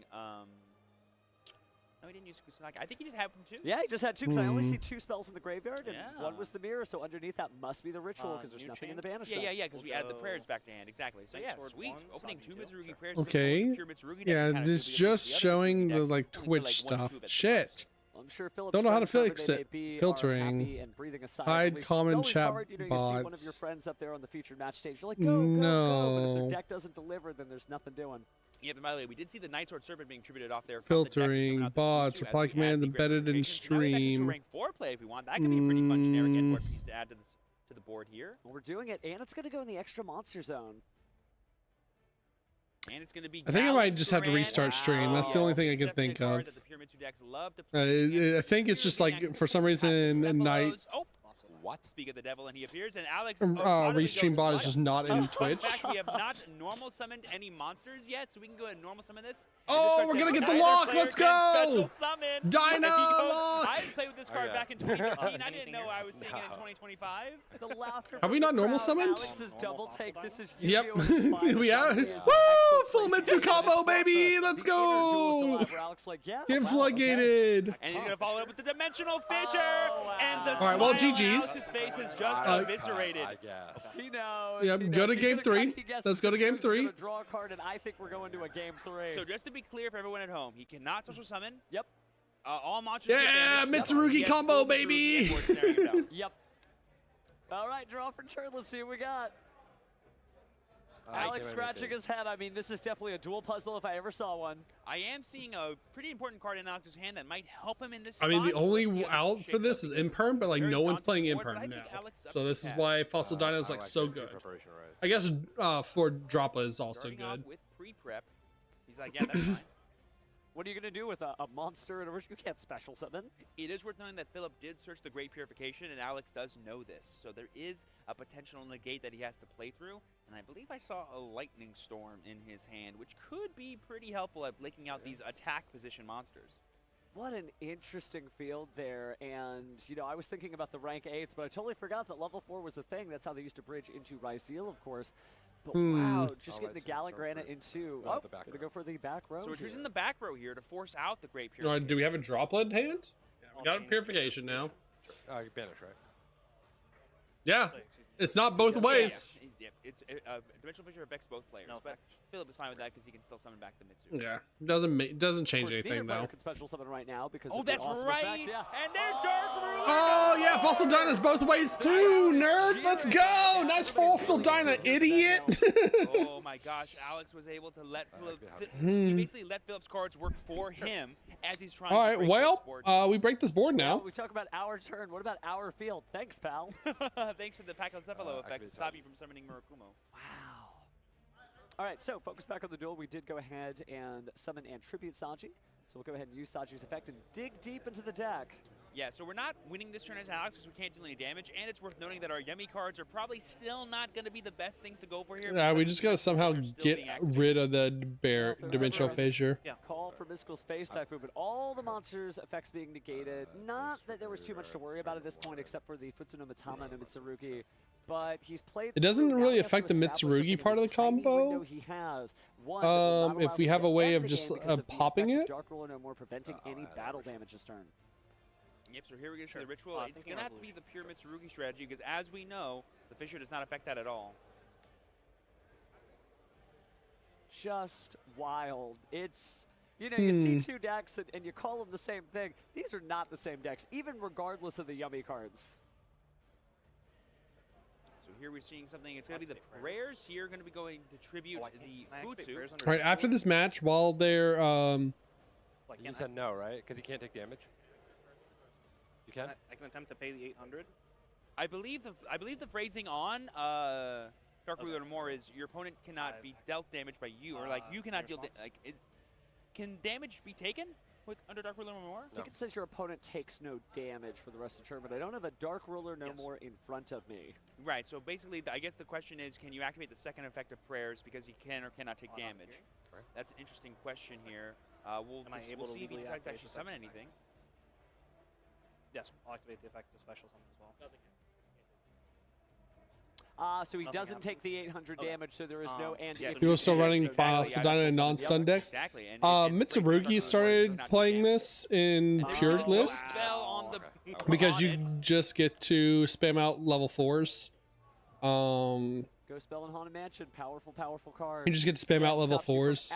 No, he didn't use Kusanagi. I think he just had them 2. Yeah, he just had 2, because I only see 2 spells in the graveyard, and Yeah. 1 was the mirror, so underneath that must be the ritual, because there's nothing in the banishment. Yeah, because we added the prayers back to hand, exactly. So yeah, sweet. Opening 2 Mitsurugi prayers. Okay. Pure Mitsurugi Yeah, kind of it's do the just other showing Mitsurugi the decks like only play, Twitch like 1 or 2 stuff. of its Shit. cards. I'm sure Philip's Don't know how to friends, fix whoever it. they may be, are Filtering. happy and breathing a sigh of Hide relief. common It's always chat hard, you know, you see one of your bots. friends up there on the featured match stage. You're like, go, go, go. But if No. their deck doesn't deliver, then there's nothing doing. Yeah, but by the way, we did see the Night Sword Serpent being tributed off there. From the deck to summon Filtering, out this bots, Futsu as reply we add command the Great embedded in Purification. So now we have access to stream. rank 4 play if we want. That could be a pretty fun generic end board piece to add to the board here. Well, we're doing it, and it's going to go in the extra monster zone. And it's going to be I think I might just have to Gallant restart stream. Grand. That's the only thing I This is can definitely think a card of. that the Pure Mitsu decks love to play. I think it's just like, for some reason, Night Oh, What? speak of the devil, and he appears. And Alex, Restream bot is what? just not in Fun Twitch. fact, we have not normal summoned any monsters yet, so we can go ahead and normal summon this. Oh, we're gonna get the lock. Let's go. Dino lock. I played with this card back in 2015. I didn't know I was seeing it in 2025. The laughter Have we from not the normal crowd. summoned? Alex's double take. This is Yep. Yugioh's finest We have. shot. He is Woo! excellent Full play. Mitsu combo, baby. Let's The inner duelist go. alive, where Alex like, yeah, Get wow, floodgated. And he's going to follow it up with the Dimensional Fissure. wow. And the All right, well, smile on GG's. Alex's face is just eviscerated. I guess. Okay. He knows. Yep, he go knows. to He's game gonna 3. cut- he guesses Let's go to this game move's gonna 3. Draw a card, and I think we're going to a game 3. So just to be clear for everyone at home, he cannot special summon. Yep. All monsters. get Yeah, damaged. Mitsurugi Yes, combo, full Mitsurugi baby. and board staring him down. Yep. All right, draw for turn. Let's see what we got. I Alex see scratching his head. I mean, this is definitely a dual puzzle if I ever saw one. I am seeing a pretty important card in Alex's hand that might help him in this I mean, the spot, so only let's see how this out for shakes this up is because Imperm, but like very no one's daunting playing board, but I Imperm think now. Alex is up So to this the is task. why Fossil Dino is I like like so the good. preparation, right? I guess for Dropla is also Starting off good. with pre-prep. He's like, yeah, that's fine. What are you going to do with a monster and a ritual? You can't special summon. It is worth knowing that Philip did search the Great Purification, and Alex does know this. So there is a potential negate that he has to play through. And I believe I saw a Lightning Storm in his hand, which could be pretty helpful at blinking out these attack position monsters. What an interesting field there. And, you know, I was thinking about the rank 8s, but I totally forgot that level 4 was a thing. That's how they used to bridge into Ryseal, of course. But wow, just getting the Gallant Granite into... Oh, Oh, the back gonna row. go for the back row. So we're here. choosing the back row here to force out the Great Purification. Do we have a Droplet in hand? Yeah, we got a Purification now. Banish, right? Yeah, it's not both ways. Yeah, it's Dimensional Fissure affects both players, No but effect. Philip is fine with that because he can still summon back the Mitsu. Yeah, doesn't Of change course, anything neither player though. can special summon right now because Oh, of the that's awesome right! effect. Yeah. And there's Dark Ruler! Oh yeah, Fossil Dyna's both ways too, nerd. Let's go. Nice Fossil Dyna, idiot. Oh my gosh, Alex was able to let Philip. He basically let Philip's cards work for him as he's trying All to right, break well, this board. we break this board Well, now. we talk about our turn. What about our field? Thanks, pal. Thanks for the Pachycephalo effect to activate stop Saji. you from summoning Murakumo. Wow. All right, so focus back on the duel. We did go ahead and summon and tribute Saji. So we'll go ahead and use Saji's effect and dig deep into the deck. Yeah, so we're not winning this turn as Alex because we can't deal any damage, and it's worth noting that our Yummy cards are probably still not going to be the best things to go for here. Yeah, we because just gotta somehow they're still get being activated. rid of the bear Yeah, dimensional so- fissure. Yeah. Call for Mystical Space Typhoon, but all the monsters' effects being negated. Not that there was too much to worry about at this point, except for the Futsuno Mitama no Mitsurugi. But he's played. It doesn't through. Now really he has to affect the establish Mitsurugi something in part of this the tiny combo. window he has. One, that will not If allow we him have to a way end of the just game because of the popping effect it. of Dark Ruler no more preventing any battle damage this turn. Yep, so here we go to the ritual. It's thinking going to have to be the pure Mitsurugi strategy because, as we know, the Fissure does not affect that at all. Just wild. It's, you know, you see two decks and you call them the same thing. These are not the same decks, even regardless of the Yummy cards. So here we're seeing something. It's going to be the prayers here going to be going to tribute the Futsu. All right, after this match, while they're You said no, right? Because he can't take damage. You can? I can attempt to pay the 800. I believe the phrasing on Dark Ruler no More is your opponent cannot be dealt damage by you, or like you cannot deal can damage be taken with under Dark Ruler no More? I think it says your opponent takes no damage for the rest of the turn, but I don't have a Dark Ruler no More in front of me. Right. So basically, I guess the question is, can you activate the second effect of prayers because he can or cannot take damage? That's an interesting question here. We'll see if he decides to actually summon anything. Yes, I'll activate the effect of special summon as well. So he doesn't take the 800 damage, so there is no anti. People still running Dino and non-stun decks. Exactly. Mitsurugi started playing this in pure lists because you just get to spam out level 4s. Ghost Bell and Haunted Mansion, powerful card. You just get to spam out level 4s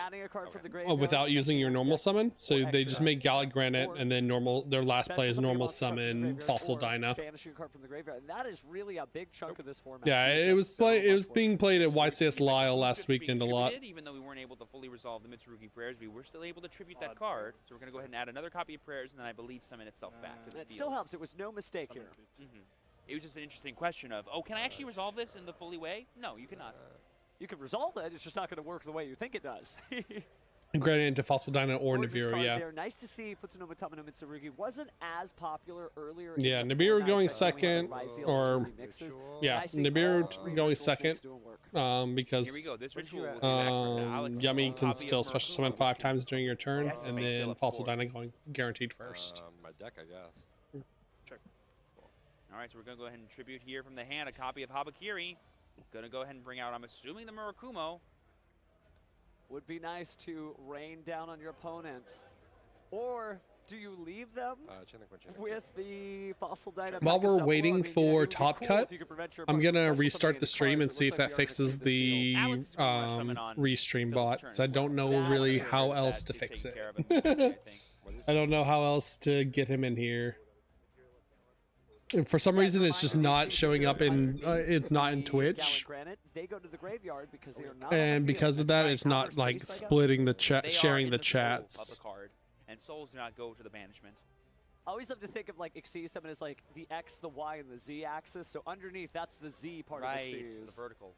without using your normal summon. So they just make Gallic Granite and then their last play is normal summon Fossil Dyna. Banishing a card from the graveyard. And that is really a big chunk of this format. Yeah, it was being played at YCS Lyle last weekend a lot. Even though we weren't able to fully resolve the Mitsurugi prayers, we were still able to tribute that card. So we're going to go ahead and add another copy of prayers, and then I believe summon itself back to the field. It still helps. It was no mistake here. It was just an interesting question of, oh, can I actually resolve this in the fully way? No, you cannot. You can resolve it. It's just not going to work the way you think it does. Granted into Fossil Dyna or Nibiru, yeah. There. Nice to see Futsuno Matamano Mitsurugi wasn't as popular earlier. Yeah, Nibiru going second, or yeah, Nibiru going second, because Yummy can still special summon 5 times during your turn, and then Fossil Dyna going guaranteed first. My deck, I guess. All right, so we're going to go ahead and tribute here from the hand a copy of Habakiri. Going to go ahead and bring out, I'm assuming, the Murakumo. Would be nice to rain down on your opponent. Or do you leave them with the Fossil Dyna? While we're waiting for Top Cut, I'm going to restart the stream and see if that fixes the restream bot, because I don't know really how else to fix it. I don't know how else to get him in here. For some reason, it's just not showing up in. It's not in Twitch, and because of that, it's not like splitting the chat, sharing the chats. And souls do not go to the banishment. I always love to think of like Xyz summon as like the X, the Y, and the Z axis. So underneath, that's the Z part of Xyz. The vertical.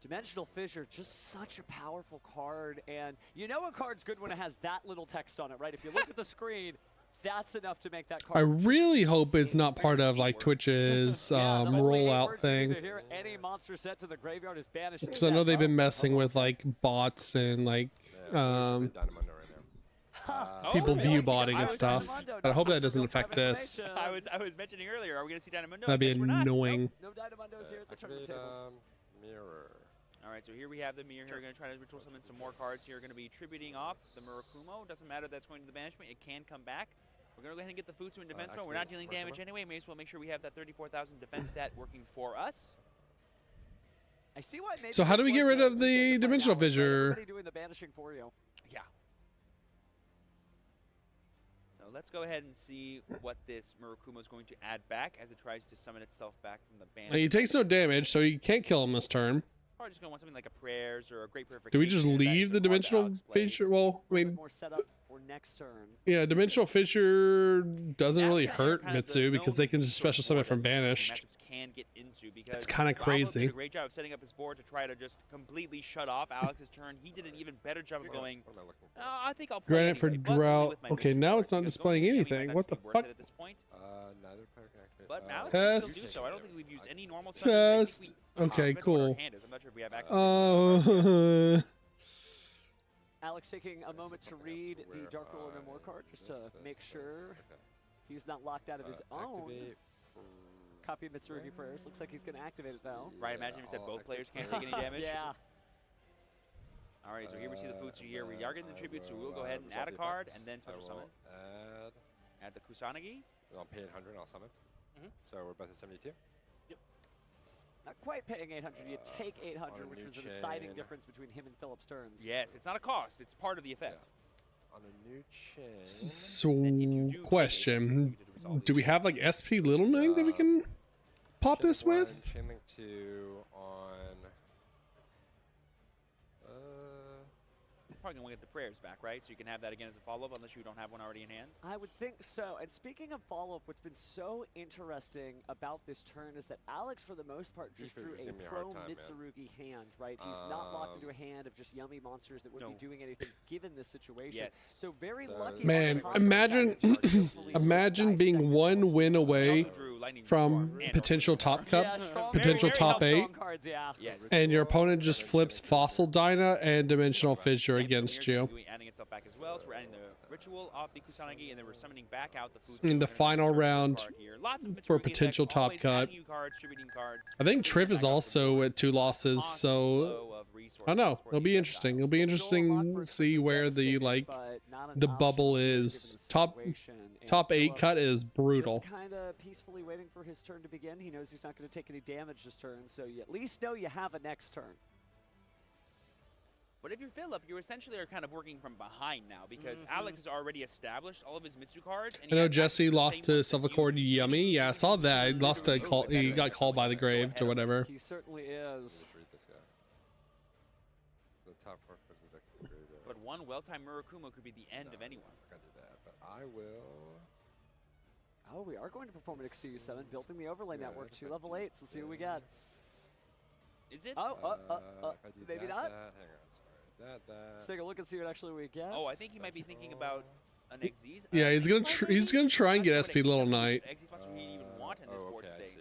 Dimensional Fissure, just such a powerful card, and you know a card's good when it has that little text on it, right? If you look at the screen, that's enough to make that card. I really hope it's not part of like Twitch's rollout thing. Any monster set to the graveyard is banished. Because I know they've been messing with like bots and like people view botting and stuff. But I hope that doesn't affect this. I was mentioning earlier, are we going to see Dynamundo? That'd be annoying. No Dynamundos here at the tournament tables. Mirror. All right, so here we have the mirror. Here we're going to try to ritual summon some more cards here. We're going to be tributing off the Murakumo. Doesn't matter if that's going to the banishment. It can come back. We're going to go ahead and get the Futsu in defense mode. We're not dealing damage anyway. May as well make sure we have that 34,000 defense stat working for us. I see why. So how do we get rid of the Dimensional Fissure? Doing the banishing for you. Yeah. So let's go ahead and see what this Murakumo is going to add back as it tries to summon itself back from the banishment. He takes no damage, so you can't kill him this turn. Probably just going to want something like a prayers or a great purification. Do we just leave the Dimensional Fissure? Well, I mean, more setup for next turn. Yeah, Dimensional Fissure doesn't really hurt Mitsu because they can just special summon from banished. Can get into because it's kind of crazy. Did a great job of setting up his board to try to just completely shut off Alex's turn. He did an even better job of going. I think I'll play Granite for drought. Okay, now it's not displaying anything. What the fuck? At this point. Neither player can activate. But Alex can still do so. I don't think we've used any normal test. Okay, cool. I'm not sure if we have access Alex taking a moment to read the Dark Ruler No More card just to make sure he's not locked out of his own copy of Mitsurugi Prayers. Looks like he's going to activate it though. Right, imagine if you said both players can't take any damage. Yeah. All right, so here we see the Futsu here. We are getting the tribute, so we'll go ahead and add a card and then special summon. Add the Kusanagi. I'll pay 800, I'll summon. So we're both at 72? Yep. Not quite paying 800, you take 800, which was the deciding difference between him and Philip's turns. Yes, it's not a cost, it's part of the effect. Yeah. On a new chain. So, question. Do we have like SP Little Ning that we can pop this with? Chain link 2 on... probably going to get the prayers back, right? So you can have that again as a follow-up unless you don't have one already in hand. I would think so. And speaking of follow-up, what's been so interesting about this turn is that Alex, for the most part, just drew a pro Mitsurugi hand, right? He's not locked into a hand of just yummy monsters that wouldn't be doing anything given this situation. Yes. So very lucky. Man, imagine being one win away from potential top cup, potential top 8, and your opponent just flips Fossil Dyna and Dimensional Fissure against you. Adding itself back as well, so we're adding the ritual of the Kusanagi, and then we're summoning back out the food in the final round for potential top cut. I think Triv is also at 2 losses, so I don't know. It'll be interesting. It'll be interesting to see where the bubble is. Top 8 cut is brutal. Just kind of peacefully waiting for his turn to begin. He knows he's not going to take any damage this turn, so you at least know you have a next turn. But if you're Philip, you essentially are kind of working from behind now because Alex has already established all of his Mitsu cards. And I know Jesse lost to Silvercord Yummy. Yeah, I saw that. He lost to he got called by the grave or whatever. He certainly is. But one well-timed Murakumo could be the end of anyone. I'm not gonna do that, but I will. Oh, we are going to perform an XC7, building the overlay network, 2 level 8s. Let's see what we got. Is it? Maybe not. Hang on, sorry. Let's take a look and see what actually we get. Oh, I think he might be thinking about an XZ. Yeah, he's gonna try and get SP Little Knight. XZ spots he didn't even want in this board state.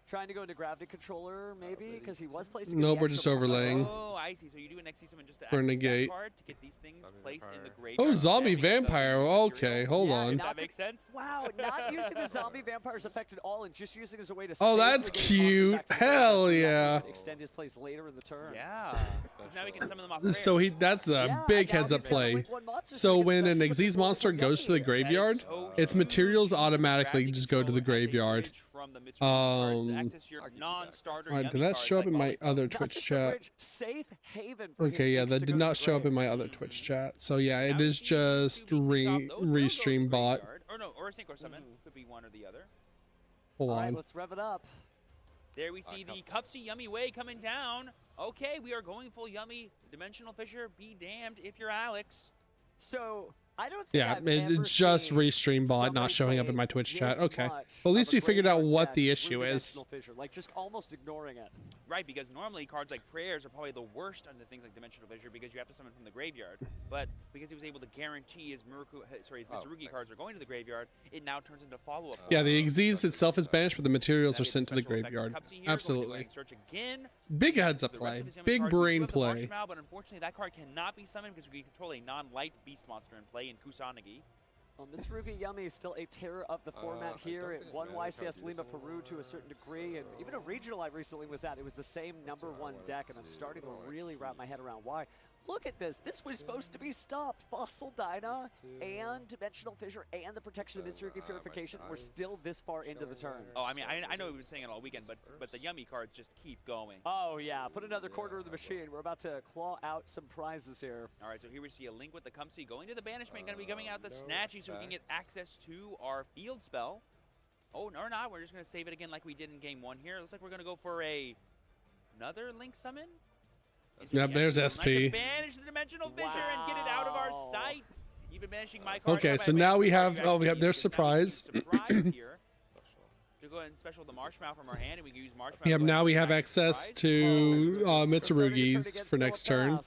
Trying to go into gravity controller, maybe, because he was placing. No, we're just overlaying. Oh, I see. So you do an XC7 just to for negate. Card to get these things placed in the graveyard. Oh, zombie vampire. Okay, hold on. That makes sense. Wow, not using the zombie vampire's effect at all, and just using it as a way to. Oh, that's cute. Hell yeah. Extend his place later in the turn. Yeah. Because now we can summon them off. So that's a big heads up play. So when an Xyz monster goes to the graveyard, its materials automatically just go to the graveyard. Did that show up in my other Twitch chat? Okay, yeah, that did not show up in my other Twitch chat. So yeah, it is just restream bot. Or no, or a synchro summon. Could be one or the other. Hold on. All right, let's rev it up. There we see the Cupsy Yummy Way coming down. Okay, we are going full Yummy. Dimensional Fissure, be damned if you're Alex. So I don't think it's just restream bot not showing up in my Twitch chat. Okay. Well, at least we figured out what the issue is. Like just almost ignoring it. Right, because normally cards like Prayers are probably the worst under things like Dimensional Fissure because you have to summon from the graveyard. But because he was able to guarantee his Mitsurugi cards are going to the graveyard, it now turns into follow-up. Yeah, the Xyz itself is banished, but the materials are sent to the graveyard. Absolutely. Big heads up play. Big brain play. But unfortunately, that card cannot be summoned because we control a non-light beast monster in play in Kusanagi. Well, Mitsurugi Yummy is still a terror of the format here. It won YCS Lima Peru to a certain degree, and even a regional I recently was at. It was the same #1 deck, and I'm starting to really wrap my head around why. Look at this. This was supposed to be stopped. Fossil Dyna and Dimensional Fissure and the protection of Mitsurugi Purification were still this far into the turn. Oh, I mean, I know we've been saying it all weekend, but the Yummy cards just keep going. Oh, yeah. Put another quarter of the machine. We're about to claw out some prizes here. All right, so here we see a link with the Cumsy going to the banishment, going to be coming out the Snatchy so we can get access to our field spell. Oh, no, we're not. We're just going to save it again like we did in game 1 here. Looks like we're going to go for another link summon. Yep, there's SP. Banish the Dimensional Fissure and get it out of our sight. Even banishing my card. Okay, so now we have their surprise. Here. To go ahead and special the Marshmallow from our hand, and we can use Marshmallow. Yep, now we have access to Mitsurugi's for next turn.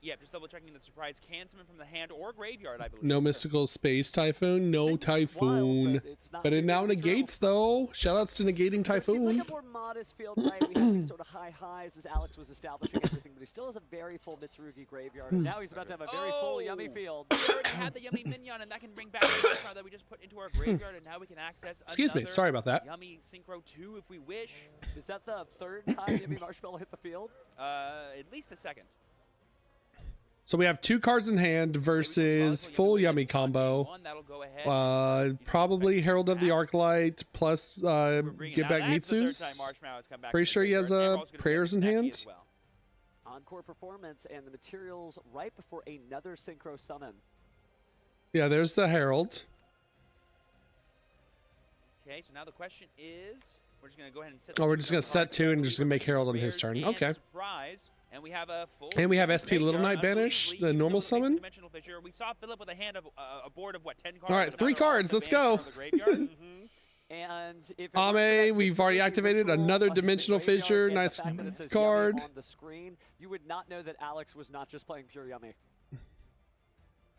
Yep, just double checking that surprise can summon from the hand or graveyard, I believe. No mystical space typhoon, no typhoon. But it now negates though. Shoutouts to negating typhoon. It seems like a more modest field, right? We have these sort of high highs as Alex was establishing everything, but he still has a very full Mitsurugi graveyard. And now he's about to have a very full Yummy field. We already had the Yummy Minion, and that can bring back the Marshmallow that we just put into our graveyard, and now we can access Excuse me, sorry about that. Yummy Synchro 2 if we wish. Is that the third time Yummy Marshmallow hit the field? At least the second. So we have 2 cards in hand versus full Yummy combo. Probably Herald of the Arclight plus Give Back Mitsu's. Pretty sure he has Prayers in hand. Encore performance and the materials right before another Synchro summon. Yeah, there's the Herald. Okay, so now the question is, we're just going to go ahead and set. Oh, we're just going to set 2 and just going to make Herald on his turn. Okay. Surprise. And we have a full. And we have SP Little graveyard, Knight banish, unbelievably, the even normal though it's a summon. Dimensional Fissure, we saw Philip with a hand of a board of what, 10 cards. All right, with 3 another all cards. the Let's banish go. from the graveyard. And if Ame, we've already activated another Dimensional Fissure. Nice card. On the screen, you would not know that Alex was not just playing pure Yummy.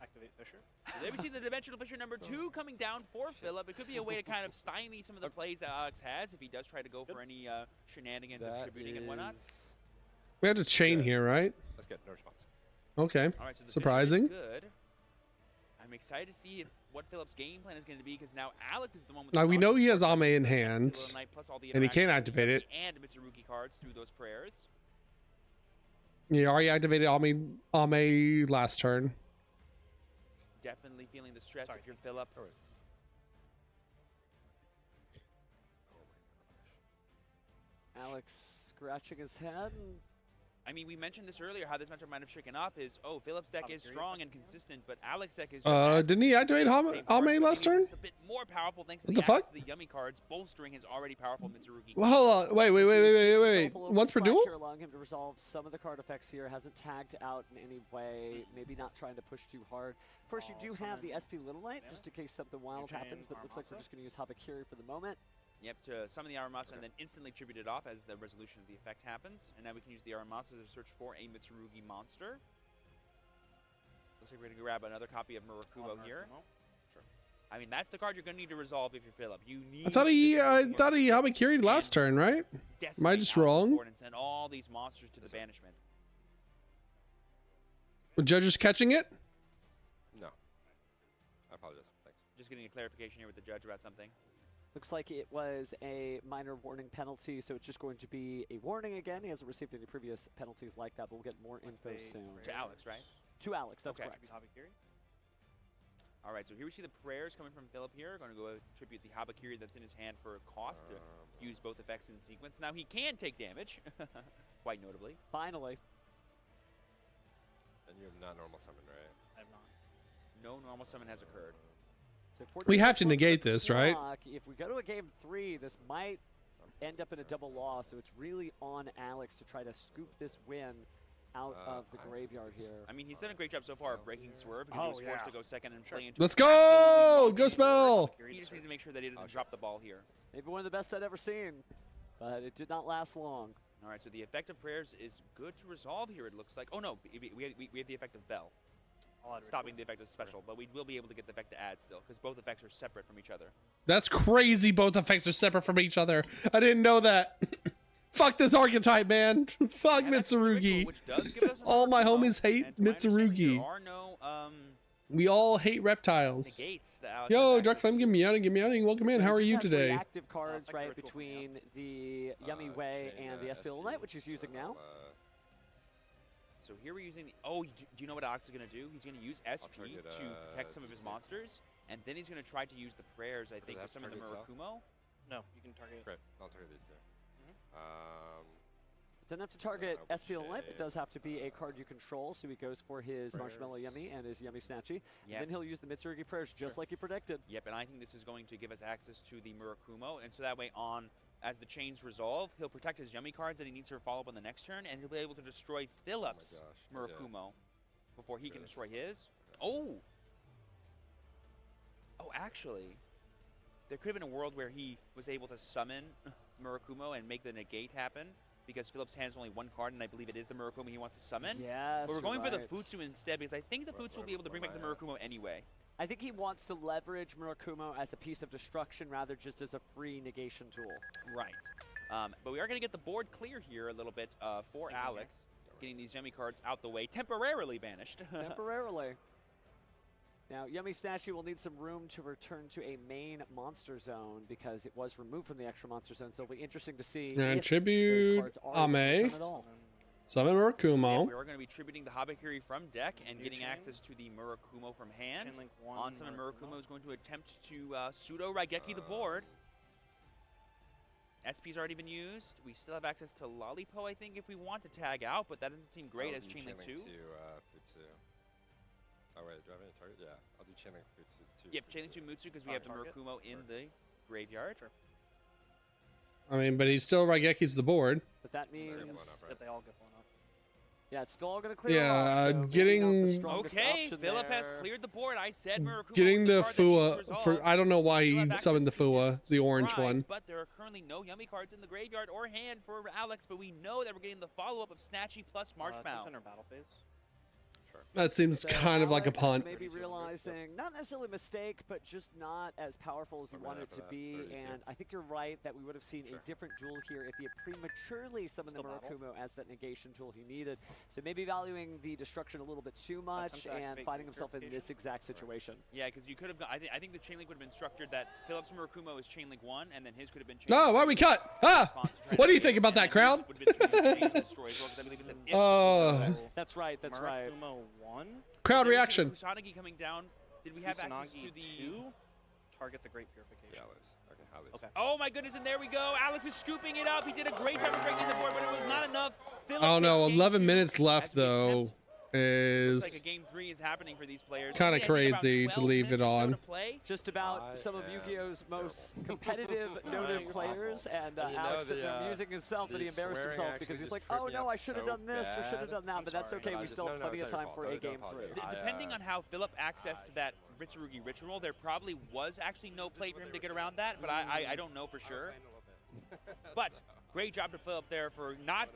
Activate Fisher. So there we see the Dimensional Fissure number 2 coming down for Philip. It could be a way to kind of stymie some of the plays that Alex has if he does try to go for any shenanigans of tributing and whatnot. We had a chain here, right? That's good. No response. Okay. All right, so the Surprising. Fissure is good. I'm excited to see what Philip's game plan is going to be because now Alex is the one with Now the we know he has cards, Ame in so hand, Little Knight plus all the and he can't interactions with activate it. Yumi and Mitsurugi cards through those prayers. He already activated Ame last turn. Definitely feeling the stress if you're Philip. Alex scratching his head. I mean, we mentioned this earlier, how this matchup might have shaken off is, oh, Philip's deck is strong and consistent, but Alex's deck is just Didn't he activate Ame last turn? a bit more powerful thanks to What the the fuck? access to the Yummy cards, bolstering his already powerful Mitsurugi. Well, hold on. Wait. Once per duel? Allowing him to resolve some of the card effects here. Hasn't tagged out in any way. Maybe not trying to push too hard. Of course, you do have the SP Little Knight, just in case something wild happens, but it looks like we're just going to use Habakiri for the moment. Yep, to summon the Aramasa and then instantly tribute it off as the resolution of the effect happens. And now we can use the Aramasa to search for a Mitsurugi monster. Looks like we're going to grab another copy of Murakumo here. Sure. I mean, that's the card you're going to need to resolve if you're Philip. You need. I thought he Habakiri'd last turn, right? Am I just wrong? And send all these monsters to the banishment. The judge is catching it? No. I apologize. Thanks. Just getting a clarification here with the judge about something. Looks like it was a minor warning penalty, so it's just going to be a warning again. He hasn't received any previous penalties like that, but we'll get more info soon. To Alex, right? To Alex, that's okay. correct. All right, so here we see the prayers coming from Philip here. Going to go tribute the Habakiri that's in his hand for a cost to use both effects in sequence. Now he can take damage, quite notably. Finally. And you have not normal summon, right? I have not. No normal summon has occurred. So we have to negate this, right? If we go to a game 3, this might end up in a double loss, so it's really on Alex to try to scoop this win out of the graveyard here. I mean, he's done a great job so far of breaking Swerve because he was forced to go second and play into. Let's go! Go spell! He just needs to make sure that he doesn't drop the ball here. Maybe one of the best I'd ever seen, but it did not last long. All right, so the effect of prayers is good to resolve here, it looks like. Oh, no, we have the effect of Bell. Stopping the effect of special, but we will be able to get the effect to add still, because both effects are separate from each other. That's crazy. Both effects are separate from each other. I didn't know that. Fuck this archetype, man. Fuck Mitsurugi. All my homies hate Mitsurugi. There are no we all hate reptiles. negates that Alex Yo, has Dark Flame, give me out and give me out. Welcome in. How are you today? Active cards right between the Yummy Way and the SP Little Knight, which he's using now. So here we're using the. Oh, do you know what Alex is going to do? He's going to use SP to protect some of his monsters, and then he's going to try to use the prayers, I think, to summon the Murakumo. No, you can target. Great. I'll target these two. It doesn't have to target SP Little Knight. It does have to be a card you control, so he goes for his Marshmallow Yummy and his Yummy Snatchy. Yep. Then he'll use the Mitsurugi prayers just like he predicted. Yep, and I think this is going to give us access to the Murakumo, and so that way on, as the chains resolve, he'll protect his Yummy cards that he needs to follow up on the next turn, and he'll be able to destroy Philip's Murakumo before he can destroy his. Oh! Oh, actually, there could have been a world where he was able to summon Murakumo and make the negate happen, because Philip's hand is only one card, and I believe it is the Murakumo he wants to summon. Yes, but we're going for the Futsu instead, because I think the Futsu will be able to bring back the Murakumo anyway. I think he wants to leverage Murakumo as a piece of destruction rather just as a free negation tool. Right. But we are going to get the board clear here a little bit for Alex, getting these Yummy cards out the way, temporarily banished. Temporarily. Now, Yummy Statue will need some room to return to a main monster zone because it was removed from the extra monster zone, so it'll be interesting to see if tribute those cards are Ame. Summon Murakumo. Yeah, we are going to be tributing the Habakiri from deck and getting access to the Murakumo from hand. On summon Murakumo is going to attempt to pseudo Raigeki the board. SP's already been used. We still have access to Lollipo, I think, if we want to tag out, but that doesn't seem great as Chainlink 2. Oh, wait, do I have any target? Yeah, I'll do Chainlink Futsu 2. Yep, Chainlink 2 Mutsu because we have the Murakumo in the graveyard. Sure. I mean, but he still Raigeki's the board. But that means that they all get blown up. Yeah, it's still all going to clear Yeah, off, so maybe not the getting- strongest Okay, option Philip has there. cleared the board. I said Murakumo Getting was the card that needs to Fua resolve. for I don't know why We still he have access summoned the to this Fua, the orange surprise, one. But there are currently no yummy cards in the graveyard or hand for Alex, but we know that we're getting the follow-up of Snatchy plus Marshmallow. Contender battle phase. That seems So kind of like a Alex punt. Maybe realizing, not necessarily a mistake, but just not as powerful as you I'm want right it to for that, be. 32. And I think you're right that we would have seen a different duel here if he had prematurely summoned the Still battle. Murakumo as that negation tool he needed. So maybe valuing the destruction a little bit too much Attempt to and activate finding the himself in this purification. exact situation. Yeah, because you could have. I think the chain link would have been structured that Philip's Murakumo is chain link 1, and then his could have been chain No, link why 2 we cut? Ah! response to try What to do you fix, think about and that, then his crowd? would have been chain link 2 destroy as well, 'cause I believe it's an if. That's right, that's right. Murakumo 1. Crowd Did we see reaction. Kusanagi coming down. Did we have access to Kusanagi the 2. Target the Great Purification. Yeah, Alex. Okay, Alex. Okay. Oh my goodness, and there we go. Alex is scooping it up. He did a great job of breaking the board, but it was not enough. Philip Oh no, takes game 11 2 minutes left as we though attempt- Looks like a is game 3 is happening for these players. kinda Only, I think, about crazy to 12 leave it minutes or so on. to play. Just about I some of am Yu-Gi-Oh's most terrible. competitive noted I'm players, awful. and And you know Alex sitting there the, amusing himself that the he embarrassed swearing himself actually because he's just like, tripped oh me no, out I should have so done this, or should have bad. done that, but that's sorry. okay, But I we just- still have no, plenty it's of not your time fault. for a Don't game apologize. 3. Depending on how Philip accessed that Ritsurugi ritual, there probably was actually no play for him to get around that, but I don't know for sure. But great job to Philip there for not